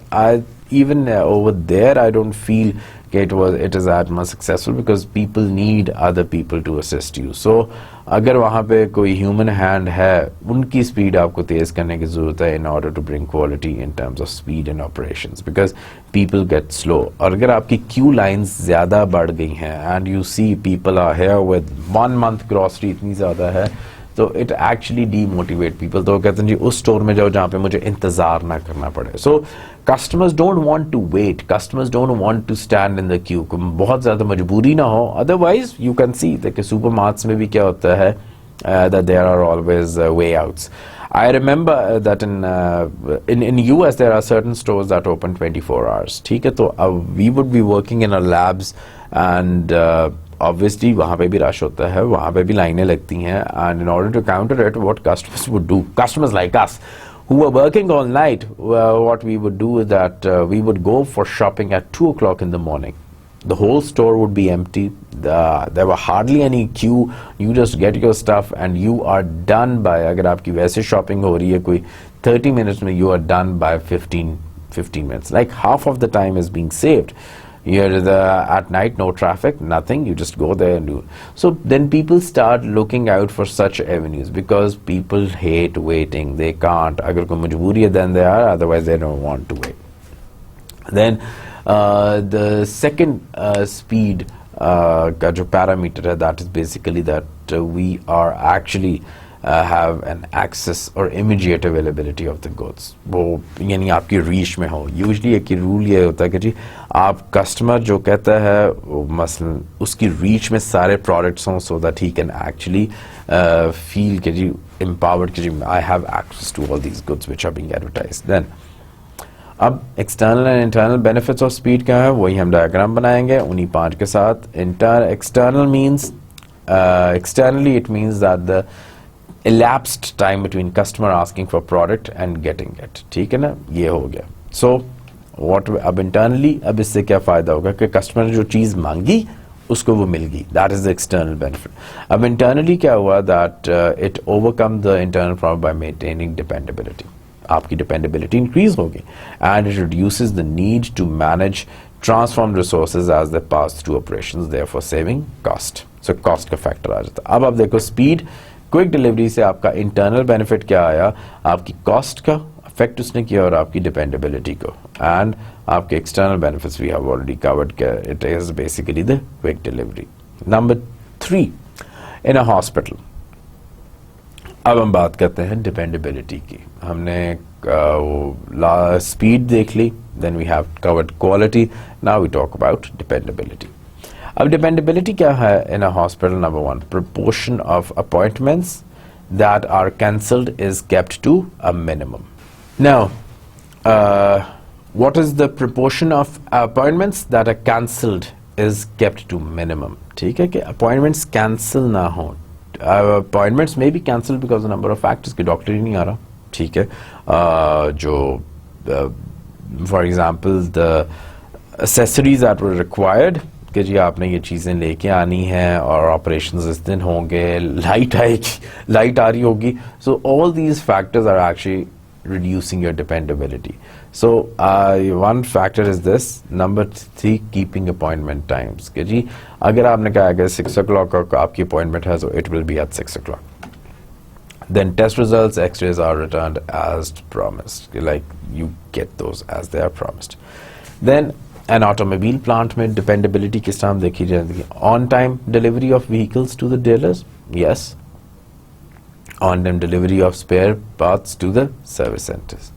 even over there I don't feel it is that much successful because people need other people to assist you. So अगर वहाँ पे कोई human hand है, उनकी speed आपको तेज करने की ज़रूरत है in order to bring quality in terms of speed and operations, because people get slow. और अगर आपकी queue lines ज़्यादा बढ़ गई हैं and you see people are here with 1 month grocery इतनी ज़्यादा है, तो it actually demotivate people. तो कहते हैं जी उस स्टोर में जाओ जहाँ पे मुझे इंतज़ार ना करना पड़े. So customers don't want to wait. Customers don't want to stand in the queue. बहुत ज़्यादा मजबूरी ना हो. Otherwise you can see that supermarkets में भी क्या होता है that there are always way outs. I remember that in US there are certain stores that open 24 hours. ठीक है, तो we would be working in our labs and obviously वहाँ पे भी रश होता है, वहाँ पे भी लाइनें लगती हैं, and in order to counter it, what customers would do, customers like us who were working all night, what we would do is that we would go for shopping at 2 o'clock in the morning. The whole store would be empty. There were hardly any queue. You just get your stuff and you are done by, अगर आपकी वैसे shopping हो रही है कोई 30 minutes में, you are done by 15 minutes. Like half of the time is being saved. You're at night, no traffic, nothing, you just go there and do it. So then people start looking out for such avenues because people hate waiting. They can't. Agar koi majboori hai, then they are, otherwise they don't want to wait. Then the second speed ka jo parameter hai, that is basically that we are actually have an access or immediate availability of the goods. वो यानी आपकी reach में हो. Usually एक rule ये होता है कि जी आप कस्टमर जो कहता है वो मसलन उसकी रीच में सारे प्रोडक्ट्स हों so that he can actually feel कि जी empowered कि जी I have access to all these goods which are being advertised. Then अब external and internal benefits of speed क्या है वही हम डायग्राम बनाएंगे उन्हीं 5 के साथ. External means externally it means that the elapsed time between customer asking for product and getting it. ठीक है ना, ये हो गया. So what अब internally अब इससे क्या फायदा होगा कि कस्टमर ने जो चीज मांगी उसको वो मिल गई. That is the external benefit. अब internally क्या हुआ that it overcome the internal problem by maintaining dependability. आपकी dependability increase होगी and it reduces the need to manage transformed resources as they pass through operations, therefore saving cost. So cost का factor आ जाता है. अब आप देखो speed, quick delivery से आपका internal benefit क्या आया, आपकी cost का effect उसने किया और आपकी dependability को, and आपके external benefits we have already covered. It is basically the quick delivery. Number 3, in a hospital. अब हम बात करते हैं dependability की. हमने speed देख ली, then we have covered quality. Now we talk about dependability. अब dependability क्या है in a hospital? Number 1, proportion of appointments that are cancelled is kept to a minimum. Now, what is the proportion of appointments that are cancelled is kept to minimum? ठीक है कि appointments cancel ना हो. Appointments may be cancelled because of a number of factors कि doctor ही नहीं आ रहा. ठीक है, जो for example the accessories that were required कि जी आपने ये चीज़ें लेके आनी हैं और ऑपरेशंस इस दिन होंगे, लाइट आएगी, लाइट आ रही होगी. So all these factors are actually reducing your dependability. So one factor is this. Number 3, keeping appointment times. कि जी अगर आपने कहा कि 6 o'clock का आपकी appointment है, so it will be at 6 o'clock. Then test results, X-rays are returned as promised. Like you get those as they are promised. Then an automobile plant में dependability किस तरह देखी जाती है? On time delivery of vehicles to the dealers, yes. On time delivery of spare parts to the service centers.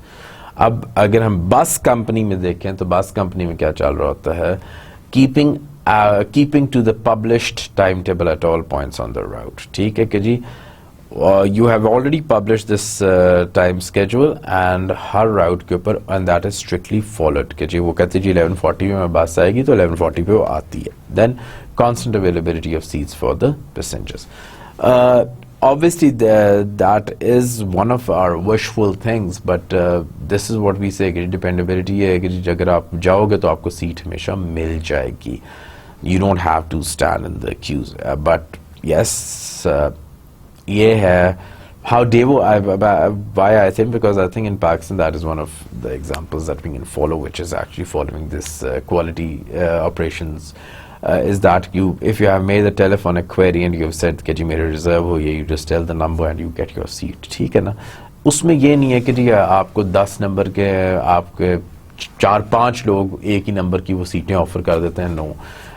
अब अगर हम बस कंपनी में देखें तो बस कंपनी में क्या चल रहा होता है? Keeping to the published timetable at all points on the route. ठीक है कि जी you have already published this time schedule and her route के ऊपर and that is strictly followed कि जी वो कहते जी 11:40 में बस आएगी तो 11:40 पे वो आती है. Then constant availability of seats for the passengers. Obviously that is one of our wishful things, but this is what we say कि dependability है कि अगर आप जाओगे तो आपको सीट हमेशा मिल जाएगी. You don't have to stand in the queues. But yes, ये है how Devo, why I think, because I think in Pakistan that is one of the examples that we can follow, which is actually following this quality operations. Is that if you have made a telephonic query and you have said कि जी मेरे reserve हो ये, you just tell the number and you get your seat. ठीक है ना, उसमें ये नहीं है कि जी आपको 10 नंबर के आपके 4-5 लोग एक ही नंबर की वो सीटें ऑफर कर देते हैं. No,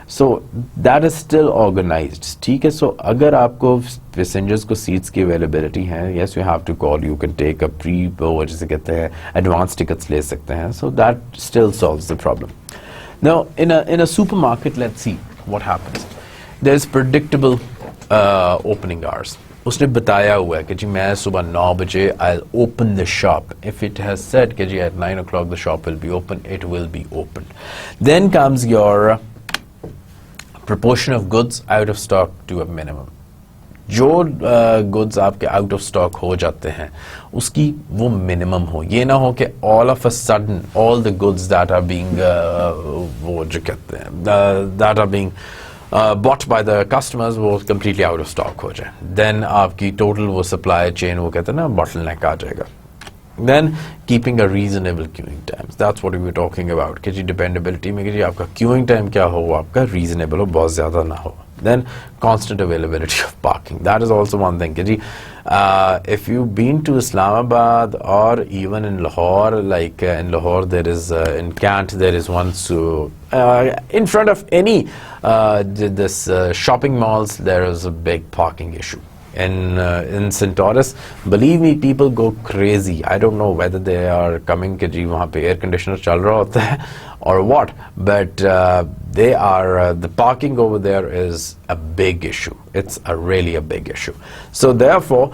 so that is still organized. ठीक है, सो अगर आपको पैसेंजर्स को सीट्स की अवेलेबिलिटी है, yes you have to call, you can take a pre वो जिसे कहते हैं एडवांस टिकट्स ले सकते हैं. So that still solves the problem. Now, in a supermarket, let's see what happens. There's predictable opening hours. उसने बताया हुआ है कि जी मैं सुबह 9 बजे I'll open the shop. If it has said कि जी at 9 o'clock the shop will be open, it will be open. Then comes your proportion of goods out of stock to a minimum. जो goods आपके out of stock हो जाते हैं उसकी वो minimum हो. ये ना हो कि all of a sudden all the goods that are being वो जो कहते हैं that are being bought by the customers वो completely out of stock हो जाए. Then आपकी total वो supply chain वो कहते हैं ना bottleneck आ जाएगा. Then keeping a reasonable queuing times. That's what we were talking about. कि जी dependability में कि जी आपका queuing time क्या हो, आपका reasonable हो, बहुत ज़्यादा ना हो. Then constant availability of parking. That is also one thing. कि जी if you've been to Islamabad or even in Lahore, like in Lahore there is in Kant there is one in front of any this shopping malls there is a big parking issue. in Centaurus, believe me, people go crazy. I don't know whether they are coming कि जी वहाँ पे air conditioner चल रहा होता है or what, but they are the parking over there is a big issue. It's really a big issue. So therefore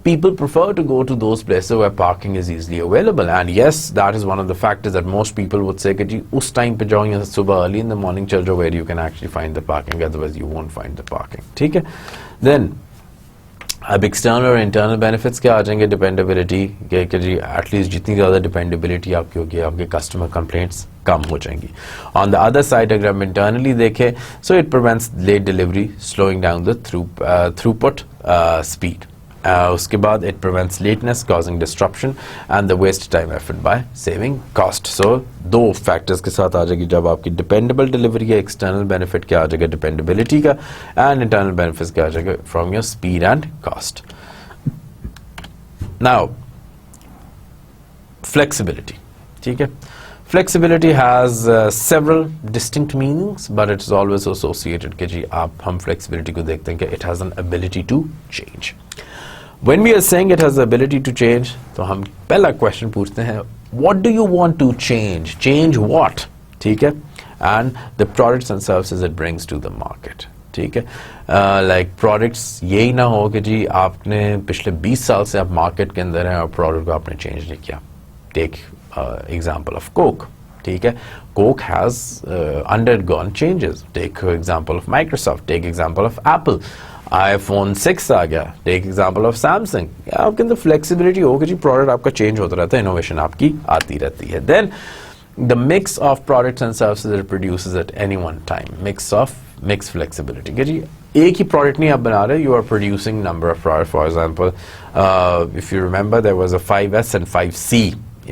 people prefer to go to those places where parking is easily available, and yes, that is one of the factors that most people would say कि जी उस time पे जाओ या सुबह early in the morning चल जाओ where you can actually find the parking, otherwise you won't find the parking. ठीक है. Then अब एक्सटर्नल और इंटरनल बेनिफिट्स क्या आ जाएंगे डिपेंडेबिलिटी के कि जी एटलीस्ट जितनी ज़्यादा डिपेंडेबिलिटी आपकी होगी आपके कस्टमर कंप्लेंट्स कम हो जाएंगी. ऑन द अदर साइड अगर हम इंटरनली देखें, so it prevents late delivery, slowing down the throughput speed. उसके बाद it prevents lateness causing disruption and the waste time effort by saving cost. So दो factors के साथ आ जाएगी जब आपकी डिपेंडेबल डिलीवरी है. एक्सटर्नल बेनिफिट क्या आ जाएगा डिपेंडेबिलिटी का, एंड इंटरनल बेनिफिट्स क्या आ जाएगा from your speed and cost. Now flexibility. ठीक है, flexibility has several distinct meanings, but it's always associated कि जी आप हम flexibility को देखते हैं कि it has an ability to change. When we are saying it has the ability to change, तो हम पहला question पूछते हैं what do you want to change? Change what? ठीक है, and the products and services it brings to the market. ठीक है, like products यही ना हो कि जी आपने पिछले 20 साल से आप मार्केट के अंदर हैं और प्रोडक्ट को आपने चेंज नहीं किया. Take example of Coke. ठीक है, Coke has undergone changes. Take example of Microsoft. Take example of Apple. iPhone 6 आ गया. Take example of Samsung. आपके अंदर flexibility हो कि जी प्रोडक्ट आपका चेंज होता रहता है, इनोवेशन आपकी आती रहती है. Then the mix of products and services it produces at any one time. Mix flexibility. कि जी एक ही प्रोडक्ट नहीं आप बना रहे, you are producing number of products. For example, if you remember there was a 5S and 5C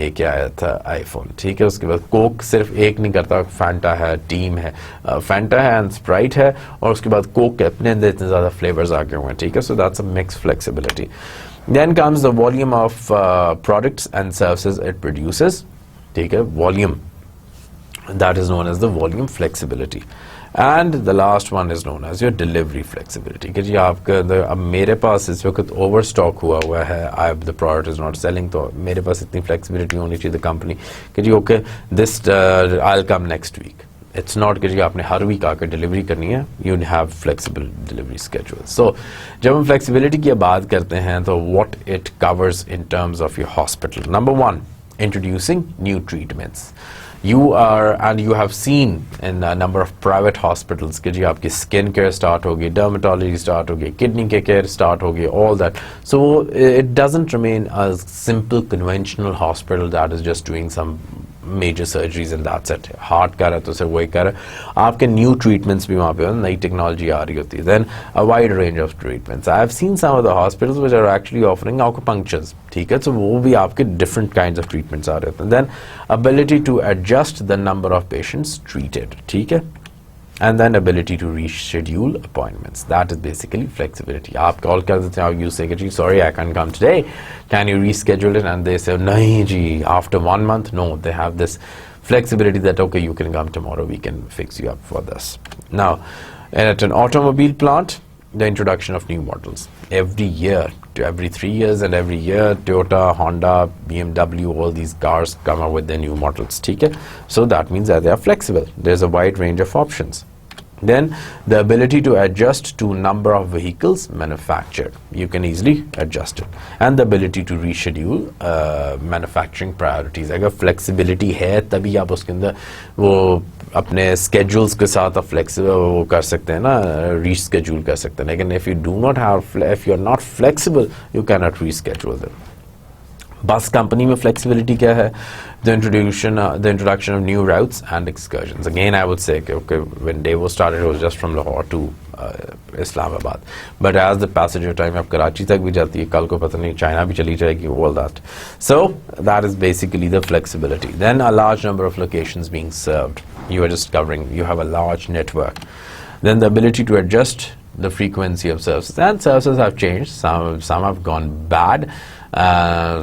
एक आया था iPhone. ठीक है, उसके बाद कोक सिर्फ एक नहीं करता, फैंटा है, टीम है, फैंटा है एंड स्प्राइट है, और उसके बाद कोक के अपने अंदर इतने ज़्यादा फ्लेवर्स आ गए हुए हैं. ठीक है, so that's a mix flexibility. Then comes the volume of products and services it produces. ठीक है, volume, that is known as the volume flexibility. And the last one is known as your delivery flexibility. कि जी आपका अब मेरे पास इस वक्त over stock हुआ है, the product is not selling, तो मेरे पास इतनी flexibility होनी चाहिए the company कि जी okay this I'll come next week. It's not कि जी आपने हर वीक आकर डिलीवरी करनी है. You have flexible delivery schedule. So जब हम flexibility की बात करते हैं तो what it covers in terms of your hospital. Number one, introducing new treatments. You have seen in a number of private hospitals कि जी आपकी skin care start होगी, dermatology start होगी, kidney care start होगी, all that. So it doesn't remain a simple conventional hospital that is just doing some major surgeries and that's it. Heart का रहा तो सिर्फ वही कर रहा है. आपके new treatments भी वहाँ पे नई technology आ रही होती है. Then a wide range of treatments. I have seen some of the hospitals which are actually offering acupunctures. ठीक है, तो वो भी आपके different kinds of treatments आ रहे होते हैं. Then ability to adjust the number of patients treated. ठीक है, and then ability to reschedule appointments. That is basically flexibility. आप call कर देते हैं, you say कि जी sorry I can't come today, can you reschedule it, and they say नहीं जी after 1 month. No, they have this flexibility that okay you can come tomorrow, we can fix you up for this. Now at an automobile plant, the introduction of new models every year, to every 3 years, and every year Toyota, Honda, BMW, all these cars come out with their new models. ठीक है, so that means that they are flexible. There's a wide range of options. Then the ability to adjust to number of vehicles manufactured, you can easily adjust it, and the ability to reschedule manufacturing priorities. अगर flexibility है तभी आप उसके अंदर वो अपने schedules के साथ आप flexible वो कर सकते हैं ना, reschedule कर सकते हैं. लेकिन if you are not flexible, you cannot reschedule them. Bus company में flexibility क्या है? The introduction of new routes and excursions. Again, I would say okay, when Devo started, it was just from Lahore to Islamabad. But as the passage of time, अब कराची तक भी जाती है, कल को पता नहीं चाइना भी चली जाएगी, all that. So that is basically the flexibility. Then a large number of locations being served. You are just covering. You have a large network. Then the ability to adjust the frequency of services, and services have changed. Some have gone bad,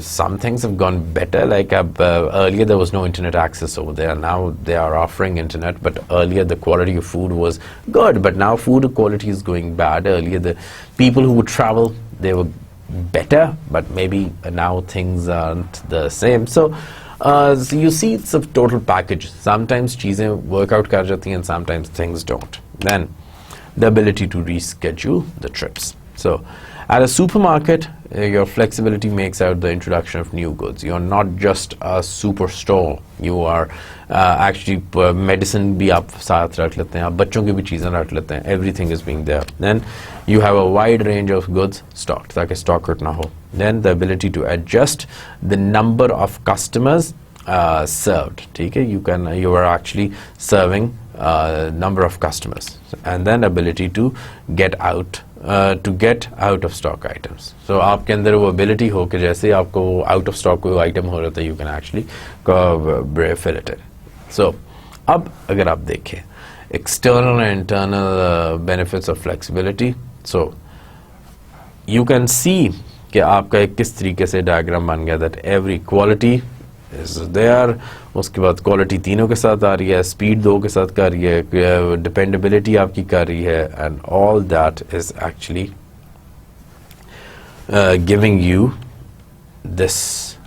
some things have gone better, like earlier there was no internet access over there. Now they are offering internet, but earlier the quality of food was good, but now food quality is going bad. Earlier the people who would travel, they were better, but maybe now things aren't the same. So you see, it's a total package. Sometimes cheezein work out kar jati hain, sometimes things don't. Then the ability to reschedule the trips. So at a supermarket, your flexibility makes out the introduction of new goods. You're not just a superstore. You are actually medicine bhi aap saath rakh lete hain, aap bachchon ki bhi cheezein rakh lete hain. Everything is being there. Then you have a wide range of goods stocked, ताकि stock cut na ho. Then the ability to adjust the number of customers served. ठीक है, you are actually serving number of customers, and then ability to get out of stock items. So आपके अंदर वो ability हो कि जैसे आपको out of stock कोई item हो रहा था, you can actually fill it in. So अब अगर आप देखें external and internal benefits of flexibility, so you can see कि आपका एक किस तरीके से diagram बन गया, that every quality is there. उसके बाद quality तीनों के साथ आ रही है, speed दो के साथ कर रही है, dependability आपकी कर रही है, and all that is actually giving you this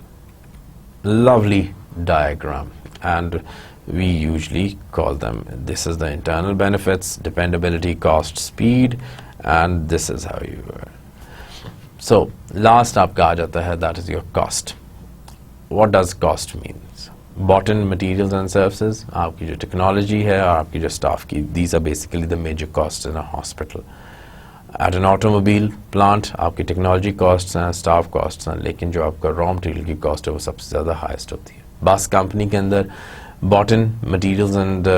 lovely diagram, and we usually call them, this is the internal benefits, dependability, cost, speed, and this is how you so last आपका आ जाता है, that is your cost. What does cost means? Bought in materials and services, आपकी जो technology है और आपकी जो staff की, these are basically the major costs in a hospital. At an automobile plant, आपकी technology costs हैं, staff costs हैं, लेकिन जो आपका raw material की cost है वो सबसे ज़्यादा highest होती है. Bus company के अंदर bought in materials and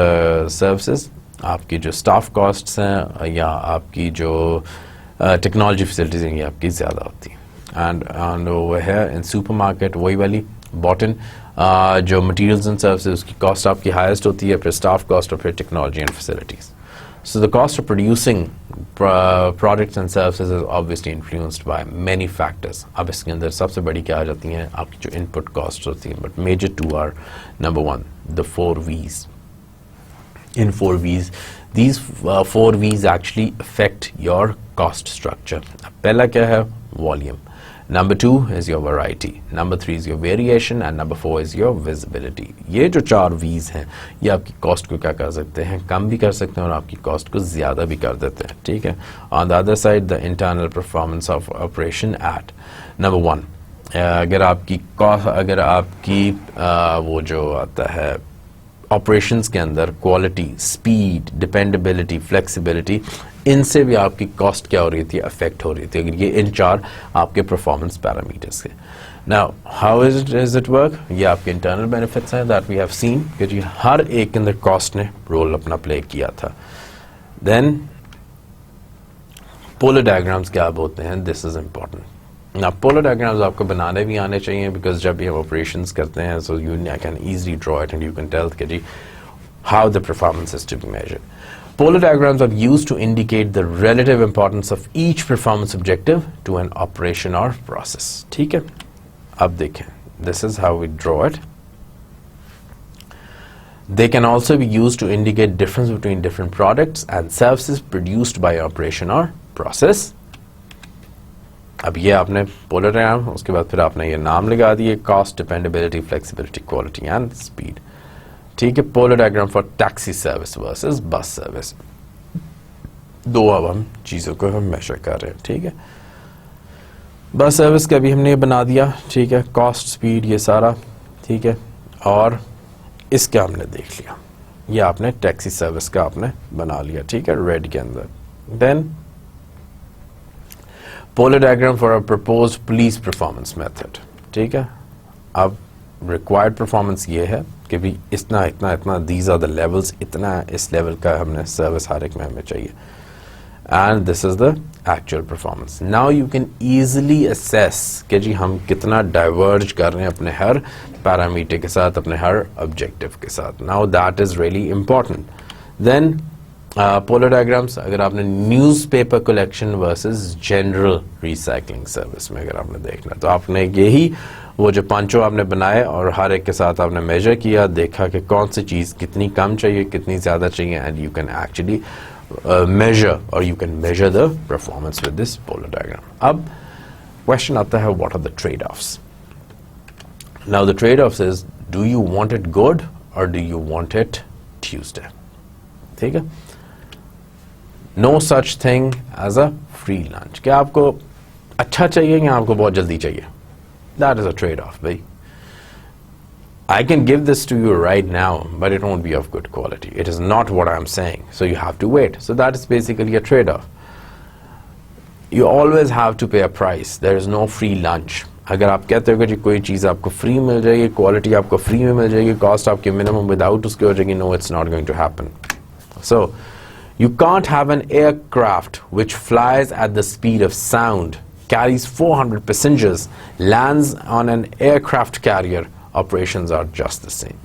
services, आपकी जो staff costs हैं या आपकी जो technology facilities हैं, ये आपकी ज़्यादा होती हैं. And over here in supermarket, वही वाली bought in जो materials and services, उसकी cost आपकी highest होती है, फिर staff cost और फिर technology and facilities. So the cost of producing products and services is obviously influenced by many factors. अब इसके अंदर सबसे बड़ी क्या आ जाती हैं, आपकी जो input costs होती हैं, but major two are, number one, the 4 V's. In 4 V's, these 4 V's actually affect your cost structure. पहला क्या है? Volume. Number 2 is your variety. Number 3 is your variation, and number 4 is your visibility. ये जो 4 V's हैं, ये आपकी cost को क्या कर सकते हैं, कम भी कर सकते हैं और आपकी cost को ज़्यादा भी कर देते हैं, ठीक है. On the other side, the internal performance of operation at number 1. अगर आपकी वो जो आता है operations के अंदर quality, speed, dependability, flexibility, इनसे भी आपकी cost क्या हो रही थी, affect हो रही थी, अगर ये इन 4 आपके performance parameters के. Now, how is it work? ये आपके internal benefits हैं that we have seen, कि जी हर एक के अंदर cost ने role अपना play किया था. Then, polar diagrams क्या बोलते हैं, this is important. Now, polar diagrams आपको बनाने भी आने चाहिए, because जब भी हम operations करते हैं, so you can easily draw it and you can tell कि जी how the performance is to be measured. Polar diagrams are used to indicate the relative importance of each performance objective to an operation or process. ठीक है, अब देखें, this is how we draw it. They can also be used to indicate difference between different products and services produced by operation or process. अब ये आपने polar diagram, उसके बाद फिर आपने ये नाम लगा दिए, cost, dependability, flexibility, quality and speed. ठीक है, polar diagram for taxi service versus bus service. दो अब हम चीज़ों को हम measure कर रहे हैं, ठीक है. बस सर्विस का भी हमने ये बना दिया, ठीक है, cost, speed ये सारा, ठीक है, और इसका हमने देख लिया. ये आपने टैक्सी सर्विस का आपने बना लिया, ठीक है, रेड के अंदर. Then polar diagram for a proposed police performance method. ठीक है, अब required performance ये है कि भी इतना इतना इतना, these are the levels, इतना इस level का हमने service हर एक में हमें चाहिए, and this is the actual performance. Now you can easily assess कि जी हम कितना diverge कर रहे हैं अपने हर parameter के साथ, अपने हर objective के साथ. Now that is really important. Then polar diagrams, अगर आपने newspaper collection versus general recycling service में अगर आपने देखना, तो आपने यही वो जो पांचों आपने बनाए और हर एक के साथ आपने मेजर किया, देखा कि कौन सी चीज़ कितनी कम चाहिए, कितनी ज़्यादा चाहिए, and you can actually measure, or you can measure the performance with this polar diagram. अब question आता है, what are the trade-offs? Now the trade-offs is, do you want it good or do you want it Tuesday? ठीक है? No such thing as a free lunch. क्या आपको अच्छा चाहिए या आपको बहुत जल्दी चाहिए? That is a trade-off, भाई. I can give this to you right now, but it won't be of good quality. It is not what I'm saying. So you have to wait. So that is basically a trade-off. You always have to pay a price. There is no free lunch. अगर आप कहते हो कि कोई चीज़ आपको free मिल जाएगी, quality आपको free में मिल जाएगी, कॉस्ट आपके मिनिमम विदाउट उसके हो जाएगी, no, it's not going to happen. So you can't have an aircraft which flies at the speed of sound, carries 400 passengers, lands on an aircraft carrier. Operations are just the same.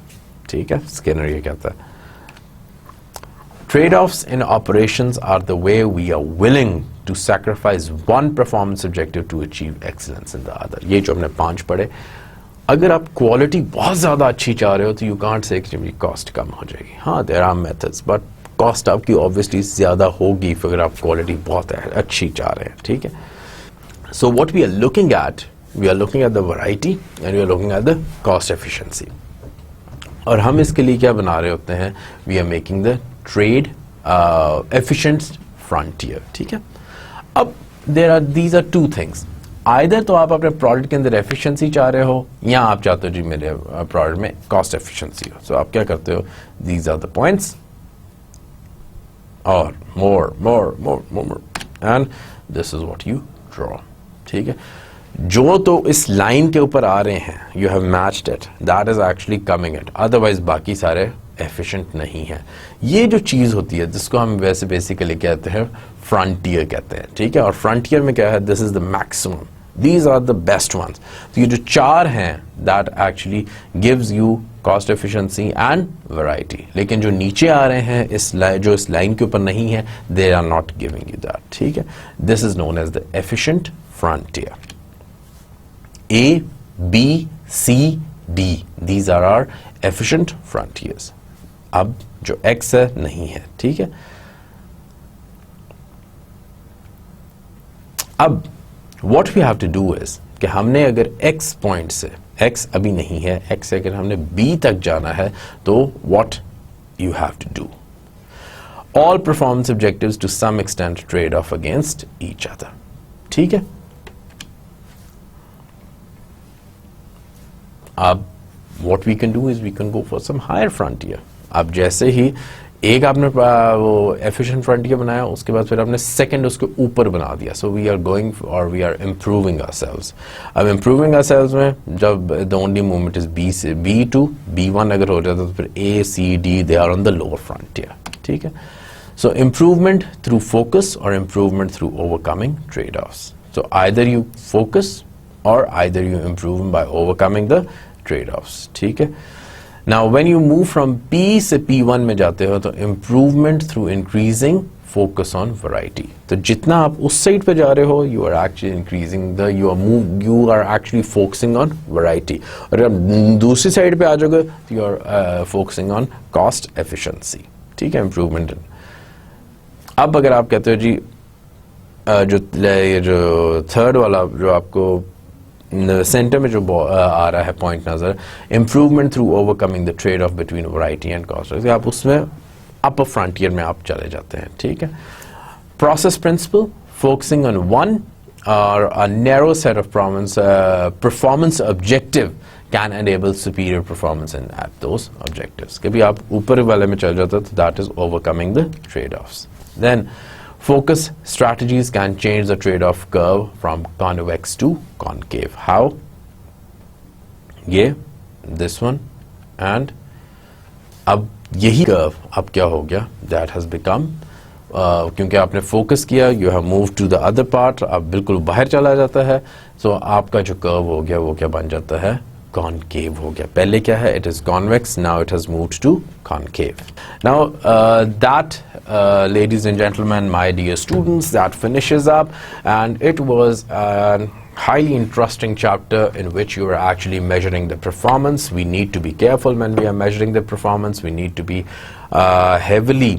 ठीक है, Skinner ये कहता है. Trade-offs in operations are the way we are willing to sacrifice one performance objective to achieve excellence in the other. ये जो हमने 5 पढ़े, अगर आप क्वालिटी बहुत ज़्यादा अच्छी चाह रहे हो तो you can't say कि मेरी कॉस्ट कम हो जाएगी. हाँ, there are methods, but cost आपकी obviously ज़्यादा होगी अगर आप क्वालिटी बहुत अच्छी चाह रहे हैं. ठीक है. So what we are looking at, we are looking at the variety and we are looking at the cost efficiency. और हम इसके लिए क्या बना रहे होते हैं? We are making the trade efficient frontier. ठीक है. अब these are two things. Either तो आप अपने प्रोडक्ट के अंदर एफिशिएंसी चाह रहे हो या आप चाहते हो जी मेरे प्रोडक्ट में कॉस्ट एफिशिएंसी हो. So आप क्या करते हो? These are the points. और more and this is what you draw. ठीक है. जो तो इस लाइन के ऊपर आ रहे हैं, you have matched it, that is actually coming it, otherwise बाकी सारे एफिशिएंट नहीं है. ये जो चीज़ होती है जिसको हम वैसे बेसिकली कहते हैं फ्रंटियर कहते हैं. ठीक है. और फ्रंटियर में क्या है? This is the maximum, these are the best ones. तो ये जो 4 हैं that actually gives you cost efficiency and variety. लेकिन जो नीचे आ रहे हैं इस लाइन के ऊपर नहीं है, they are not giving you that. ठीक है. This is known as the efficient frontier. A, B, C, D. These are our efficient frontiers. अब जो X है नहीं है. ठीक है. अब what we have to do is कि हमने अगर X पॉइंट से, X अभी नहीं है, X से अगर हमने B तक जाना है तो what you have to do? All performance objectives to some extent trade off against each other. ठीक है. अब what we can do is we can go for some higher frontier. अब जैसे ही एक आपने वो efficient frontier बनाया, उसके बाद फिर आपने second उसके ऊपर बना दिया. So we are going or we are improving ourselves. अब improving ourselves में जब the only movement is B से B to B1 अगर हो जाता तो फिर A, C, D they are on the lower frontier. ठीक है. So improvement through focus or improvement through overcoming trade-offs. So either you focus or either you improve by overcoming the trade-offs. ठीक है. Now when you move from P से P1 में जाते हो तो improvement through increasing focus on variety. तो जितना आप उस साइड पे जा रहे हो, you are actually increasing you are actually focusing on variety. और अब दूसरी साइड पे आ जाओगे तो you are focusing on cost efficiency. ठीक है. improvement. अब अगर आप कहते हो जी जो थर्ड वाला जो आपको सेंटर में जो आ रहा है पॉइंट नजर, improvement through overcoming the trade off between variety and cost, आप उसमें अपर फ्रंटियर में आप चले जाते हैं. ठीक है. Process principle, focusing on one or a narrow set of performance objective can enable superior performance in at those objectives. कभी आप ऊपर वाले में चल जाते हो तो that is overcoming the trade offs. Then focus strategies can change the trade-off curve from convex to concave. How? ये this one and अब यही curve अब क्या हो गया? That has become क्योंकि आपने focus किया, you have moved to the other part, अब बिल्कुल बाहर चला जाता है. So आपका जो curve हो गया वो क्या बन जाता है? concave हो गया. पहले क्या है? It is convex. Now it has moved to concave. Now ladies and gentlemen, my dear students, that finishes up, and it was a highly interesting chapter in which you are actually measuring the performance. We need to be careful when we are measuring the performance. We need to be heavily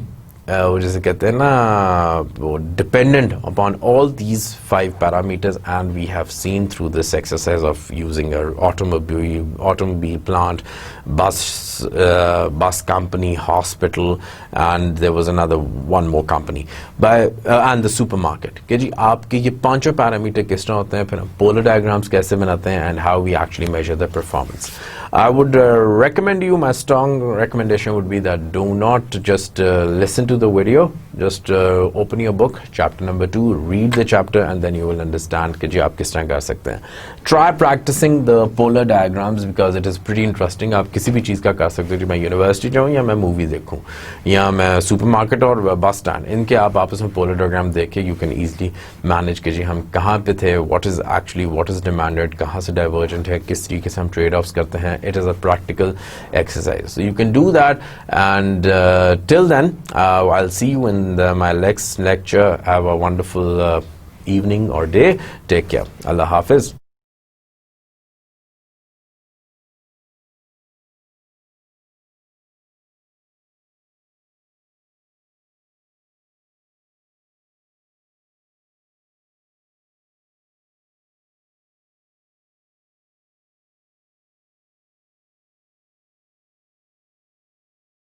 जैसे कहते हैं ना, dependent upon all these 5 parameters, and we have seen through this exercise of using an automobile plant, bus company, hospital, and there was one more company, and the supermarket. कि जी आपके ये 5 parameter किस तरह होते हैं, फिर हम polar diagrams कैसे बनाते हैं, and how we actually measure the performance. I would recommend you, my strong recommendation would be that do not just listen to the video, just open your book, chapter number 2, read the chapter, and then you will understand कि जी आप किस तरह कर सकते हैं. Try practicing the polar diagrams because it is pretty interesting. आप किसी भी चीज़ का कर सकते हो, कि मैं यूनिवर्सिटी जाऊँ या मैं मूवी देखूँ या मैं सुपरमार्केट और बस स्टैंड, इनके आप आपस में पोलर डायग्राम देख के यू कैन ईजिली मैनेज कि जी हम कहाँ पे थे, व्हाट इज़ डिमांडेड, कहाँ से डाइवर्जेंट है, किस तरीके से हम ट्रेड ऑफ्स करते हैं. It is a practical exercise, so you can do that, and till then I'll see you in my next lecture. Have a wonderful evening or day. Take care. Allah Hafiz.